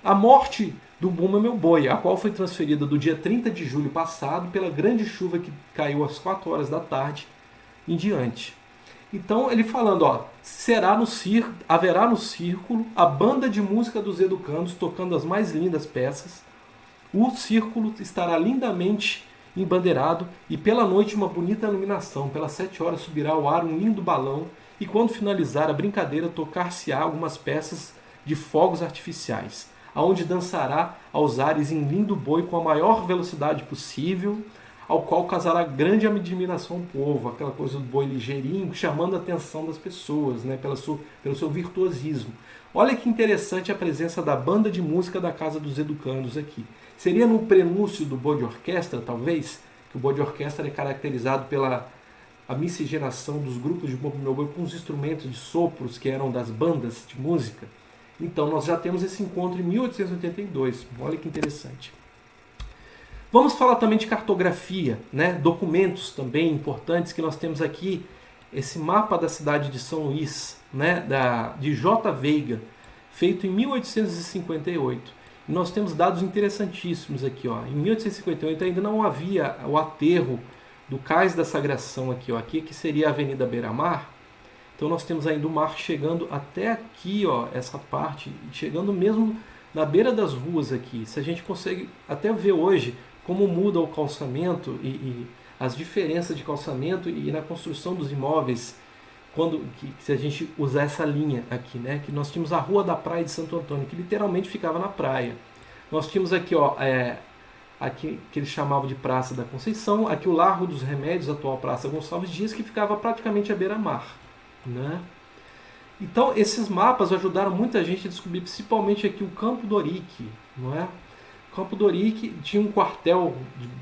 A morte do Bumba Meu Boi, a qual foi transferida do dia 30 de julho passado pela grande chuva que caiu às 4 horas da tarde em diante. Então ele falando, ó, haverá no círculo a banda de música dos educandos tocando as mais lindas peças. O círculo estará lindamente embandeirado e pela noite uma bonita iluminação. Pelas 7 horas subirá ao ar um lindo balão e quando finalizar a brincadeira tocar-se-á algumas peças de fogos artificiais, aonde dançará aos ares em lindo boi com a maior velocidade possível, ao qual causará grande admiração ao povo, aquela coisa do boi ligeirinho, chamando a atenção das pessoas, né, pelo seu virtuosismo. Olha que interessante a presença da banda de música da Casa dos Educandos aqui. Seria no prenúncio do boi de orquestra, talvez, que o boi de orquestra é caracterizado pela a miscigenação dos grupos de Bumba Meu Boi com os instrumentos de sopros que eram das bandas de música. Então nós já temos esse encontro em 1882. Olha que interessante. Vamos falar também de cartografia, né? Documentos também importantes que nós temos aqui. Esse mapa da cidade de São Luís, né? de J. Veiga, feito em 1858. E nós temos dados interessantíssimos aqui. Ó. Em 1858 ainda não havia o aterro do Cais da Sagração aqui, ó. Aqui que seria a Avenida Beira-Mar. Então nós temos ainda o mar chegando até aqui, ó, essa parte, chegando mesmo na beira das ruas aqui. Se a gente consegue até ver hoje como muda o calçamento e as diferenças de calçamento e na construção dos imóveis, se a gente usar essa linha aqui, né? Que nós tínhamos a Rua da Praia de Santo Antônio, que literalmente ficava na praia. Nós tínhamos aqui, ó, aqui que eles chamavam de Praça da Conceição, aqui o Largo dos Remédios, atual Praça Gonçalves Dias, que ficava praticamente à beira-mar, né? Então esses mapas ajudaram muita gente a descobrir, principalmente aqui o Campo do Orique, não é? O Campo do Orique tinha um quartel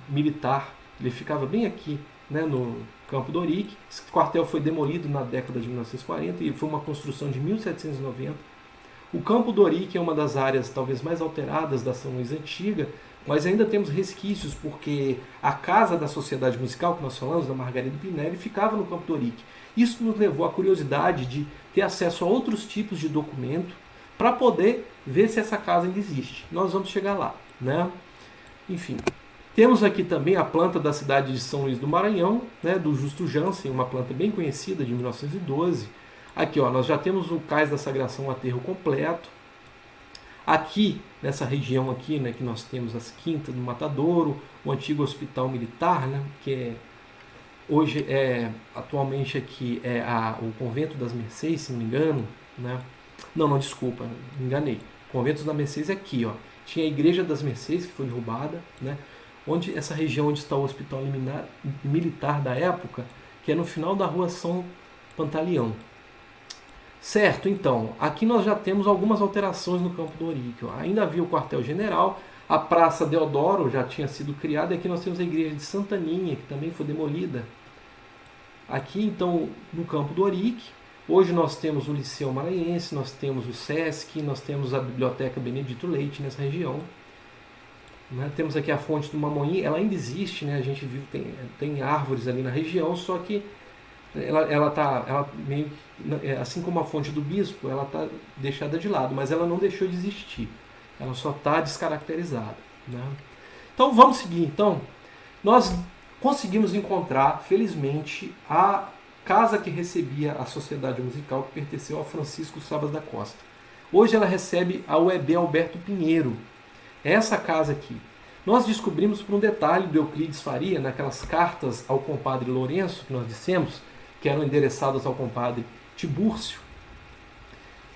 militar, ele ficava bem aqui, né, no Campo do Orique. Esse quartel foi demolido na década de 1940 e foi uma construção de 1790. O Campo do Orique é uma das áreas talvez mais alteradas da São Luís antiga, mas ainda temos resquícios, porque a casa da sociedade musical que nós falamos, da Margarida Pinelli, ficava no Campo do Ourique. Isso nos levou à curiosidade de ter acesso a outros tipos de documento para poder ver se essa casa ainda existe. Nós vamos chegar lá, né? Enfim, temos aqui também a planta da cidade de São Luís do Maranhão, né, do Justo Jansen, uma planta bem conhecida de 1912. Aqui, ó, nós já temos o cais da Sagração, o aterro completo. Aqui, nessa região aqui, né, que nós temos as quintas do Matadouro, o antigo hospital militar, né, que hoje atualmente aqui o Convento das Mercês, se não me engano, né? Não, desculpa, me enganei. O Convento das Mercês é aqui, ó. Tinha a Igreja das Mercês, que foi derrubada, né? Onde essa região onde está o hospital militar da época, que é no final da rua São Pantaleão. Certo, então, aqui nós já temos algumas alterações no Campo do Ourique. Ainda havia o quartel-general, a Praça Deodoro já tinha sido criada, e aqui nós temos a igreja de Santa Aninha, que também foi demolida. Aqui, então, no Campo do Ourique, hoje nós temos o Liceu Maranhense, nós temos o SESC, nós temos a Biblioteca Benedito Leite nessa região. Né? Temos aqui a fonte do Mamoim, ela ainda existe, né? A gente viu, tem árvores ali na região, só que ela meio, assim como a fonte do Bispo, ela está deixada de lado, mas ela não deixou de existir, ela só está descaracterizada. Né? Então vamos seguir. Então, nós conseguimos encontrar, felizmente, a casa que recebia a sociedade musical que pertenceu a Francisco Sabas da Costa. Hoje ela recebe a UEB Alberto Pinheiro. É essa casa aqui. Nós descobrimos por um detalhe do Euclides Faria, naquelas cartas ao compadre Lourenço, que nós dissemos, que eram endereçadas ao compadre Tibúrcio.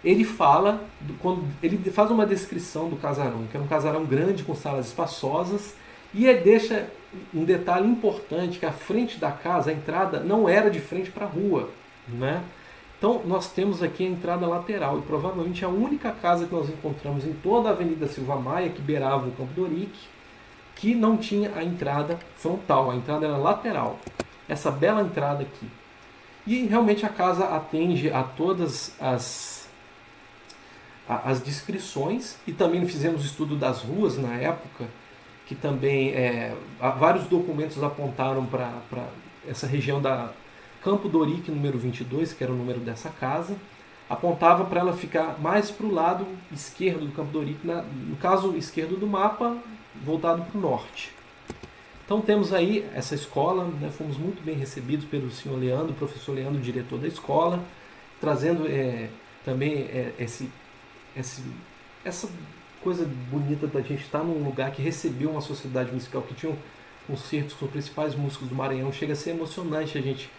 Ele fala, ele faz uma descrição do casarão, que era um casarão grande com salas espaçosas, e ele deixa um detalhe importante, que a frente da casa, a entrada, não era de frente para a rua. Né? Então nós temos aqui a entrada lateral, e provavelmente a única casa que nós encontramos em toda a Avenida Silva Maia, que beirava o Campo do Ourique, que não tinha a entrada frontal, a entrada era lateral. Essa bela entrada aqui. E realmente a casa atende a todas as descrições, e também fizemos estudo das ruas na época, que também vários documentos apontaram para essa região da Campo do Ourique, número 22, que era o número dessa casa, apontava para ela ficar mais para o lado esquerdo do Campo do Ourique, no caso esquerdo do mapa, voltado para o norte. Então temos aí essa escola, né, fomos muito bem recebidos pelo senhor Leandro, professor Leandro, diretor da escola, trazendo também essa coisa bonita da gente estar num lugar que recebeu uma sociedade musical que tinha concertos com os principais músicos do Maranhão. Chega a ser emocionante a gente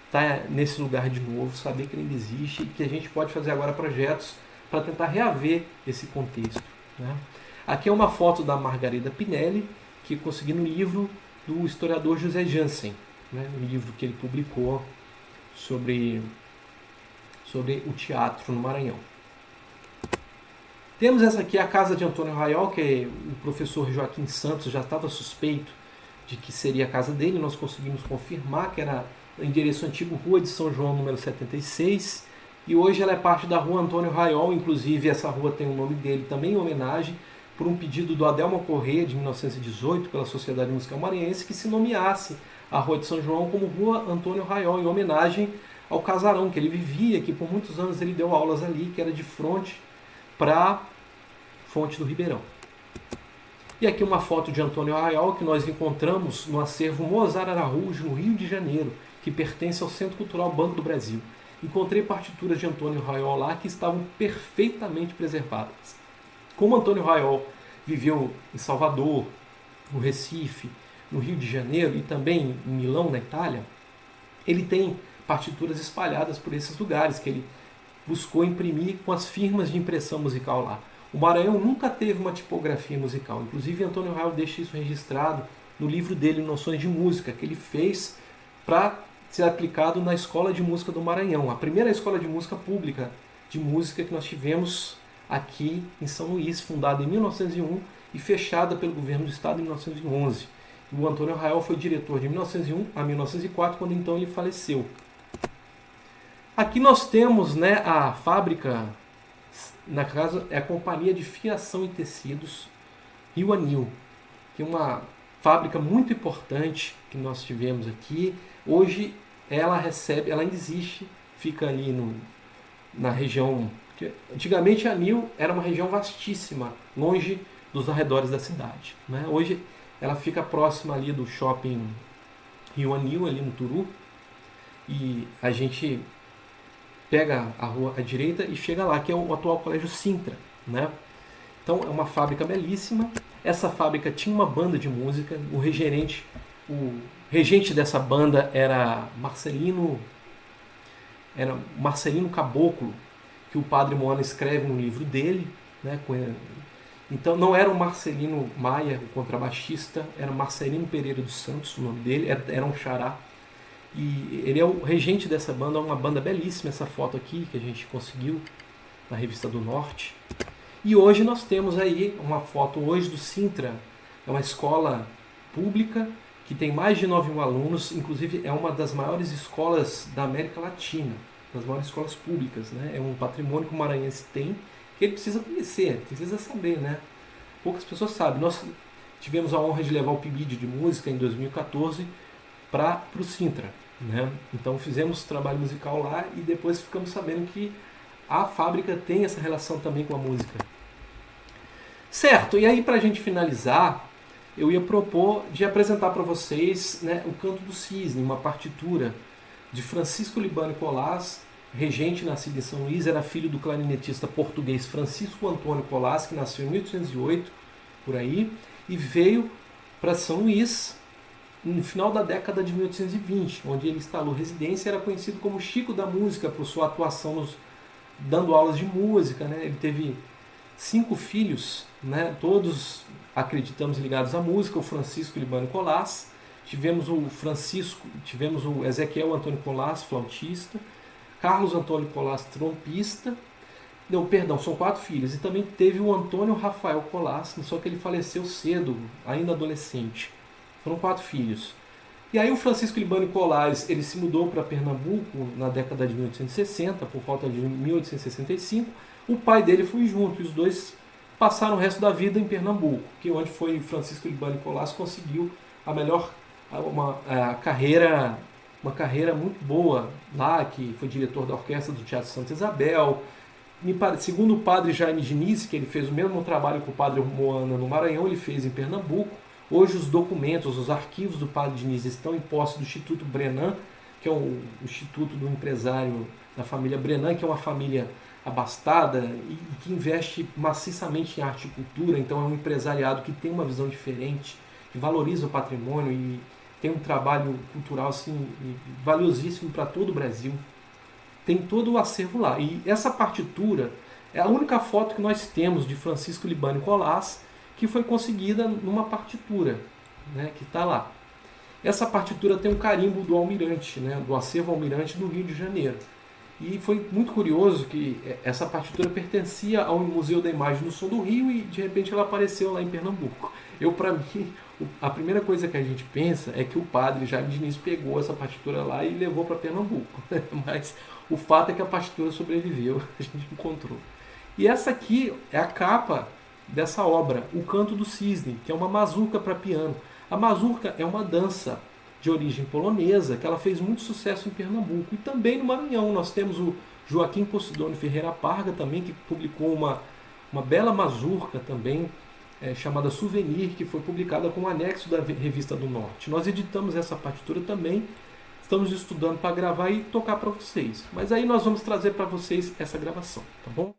estar nesse lugar de novo, saber que ele ainda existe e que a gente pode fazer agora projetos para tentar reaver esse contexto. Né? Aqui é uma foto da Margarida Pinelli, que consegui no livro do historiador José Jansen, né? Um livro que ele publicou sobre o teatro no Maranhão. Temos essa aqui, a casa de Antônio Raiol, que o professor Joaquim Santos já estava suspeito de que seria a casa dele. Nós conseguimos confirmar que era o endereço antigo, Rua de São João, número 76, e hoje ela é parte da Rua Antônio Raiol. Inclusive essa rua tem o nome dele também em homenagem, por um pedido do Adelmo Corrêa, de 1918, pela Sociedade Musical Maranhense, que se nomeasse a Rua de São João como Rua Antônio Raiol, em homenagem ao casarão que ele vivia, que por muitos anos ele deu aulas ali, que era de frente para a Fonte do Ribeirão. E aqui uma foto de Antônio Raiol, que nós encontramos no acervo Mozart Araújo, no Rio de Janeiro, que pertence ao Centro Cultural Banco do Brasil. Encontrei partituras de Antônio Raiol lá que estavam perfeitamente preservadas. Como Antônio Raiol viveu em Salvador, no Recife, no Rio de Janeiro e também em Milão, na Itália, ele tem partituras espalhadas por esses lugares que ele buscou imprimir com as firmas de impressão musical lá. O Maranhão nunca teve uma tipografia musical. Inclusive, Antônio Raiol deixa isso registrado no livro dele, Noções de Música, que ele fez para ser aplicado na Escola de Música do Maranhão, a primeira escola de música pública de música que nós tivemos aqui em São Luís, fundada em 1901 e fechada pelo governo do estado em 1911. O Antônio Raiol foi diretor de 1901 a 1904, quando então ele faleceu. Aqui nós temos, né, a fábrica, na casa é a Companhia de Fiação e Tecidos Rio Anil. que é uma fábrica muito importante que nós tivemos aqui. Hoje ela ainda existe, fica ali na região. Antigamente a Anil era uma região vastíssima, longe dos arredores da cidade, né? Hoje ela fica próxima ali do shopping Rio Anil, ali no Turu, e a gente pega a rua à direita e chega lá, que é o atual Colégio Sintra, né? Então é uma fábrica belíssima. Essa fábrica tinha uma banda de música. O regente dessa banda era Marcelino Caboclo, que o Padre Moana escreve no livro dele, né? Então não era o Marcelino Maia, o contrabaixista, era Marcelino Pereira dos Santos, o nome dele, era um xará. E ele é o regente dessa banda, é uma banda belíssima, essa foto aqui que a gente conseguiu na Revista do Norte. E hoje nós temos aí uma foto hoje do Sintra, é uma escola pública que tem mais de 9.000 alunos, inclusive é uma das maiores escolas da América Latina, das maiores escolas públicas, né? É um patrimônio que o maranhense tem, que ele precisa conhecer, precisa saber, né? Poucas pessoas sabem. Nós tivemos a honra de levar o PIBID de música em 2014 para o Sintra, né? Então fizemos trabalho musical lá e depois ficamos sabendo que a fábrica tem essa relação também com a música. Certo, e aí para a gente finalizar, eu ia propor de apresentar para vocês, né, o Canto do Cisne, uma partitura de Francisco Libânio Colás, regente nascido em São Luís, era filho do clarinetista português Francisco Antônio Colás, que nasceu em 1808, por aí, e veio para São Luís no final da década de 1820, onde ele instalou residência. Era conhecido como Chico da Música por sua atuação dando aulas de música, né? Ele teve 5 filhos, né? Todos, acreditamos, ligados à música. O Francisco Libânio Colás, tivemos o Ezequiel Antônio Colás, flautista, Carlos Antônio Colás, trompista. Não, perdão, são 4 filhos. E também teve o Antônio Rafael Colás, só que ele faleceu cedo, ainda adolescente. Foram 4 filhos. E aí o Francisco Libânio Colás, ele se mudou para Pernambuco na década de 1860, por volta de 1865. O pai dele foi junto, e os dois passaram o resto da vida em Pernambuco, que é onde foi Francisco Libânio Colás conseguiu uma carreira muito boa lá, que foi diretor da orquestra do Teatro Santa Isabel. Segundo o padre Jaime Diniz, que ele fez o mesmo trabalho que o padre Moana no Maranhão, ele fez em Pernambuco. Hoje os documentos, os arquivos do padre Diniz estão em posse do Instituto Brenan, que é o instituto do empresário da família Brenan, que é uma família abastada e que investe maciçamente em arte e cultura. Então é um empresariado que tem uma visão diferente, que valoriza o patrimônio e tem um trabalho cultural assim, valiosíssimo para todo o Brasil. Tem todo o acervo lá. E essa partitura é a única foto que nós temos de Francisco Libânio Colás que foi conseguida numa partitura, né, que está lá. Essa partitura tem um carimbo do Almirante, né, do acervo Almirante do Rio de Janeiro. E foi muito curioso que essa partitura pertencia ao Museu da Imagem do Som do Rio e de repente ela apareceu lá em Pernambuco. Para mim, a primeira coisa que a gente pensa é que o padre Jaime Diniz pegou essa partitura lá e levou para Pernambuco. Mas o fato é que a partitura sobreviveu, a gente encontrou. E essa aqui é a capa dessa obra, O Canto do Cisne, que é uma mazurca para piano. A mazurca é uma dança de origem polonesa, que ela fez muito sucesso em Pernambuco. E também no Maranhão nós temos o Joaquim Posidônio Ferreira Parga, também, que publicou uma bela mazurca também, chamada Souvenir, que foi publicada como anexo da Revista do Norte. Nós editamos essa partitura também, estamos estudando para gravar e tocar para vocês. Mas aí nós vamos trazer para vocês essa gravação, tá bom?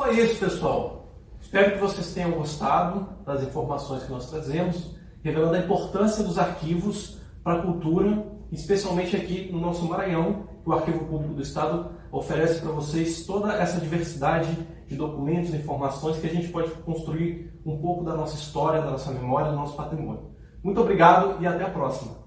Então é isso, pessoal. Espero que vocês tenham gostado das informações que nós trazemos, revelando a importância dos arquivos para a cultura, especialmente aqui no nosso Maranhão, que o Arquivo Público do Estado oferece para vocês toda essa diversidade de documentos e informações que a gente pode construir um pouco da nossa história, da nossa memória, do nosso patrimônio. Muito obrigado e até a próxima!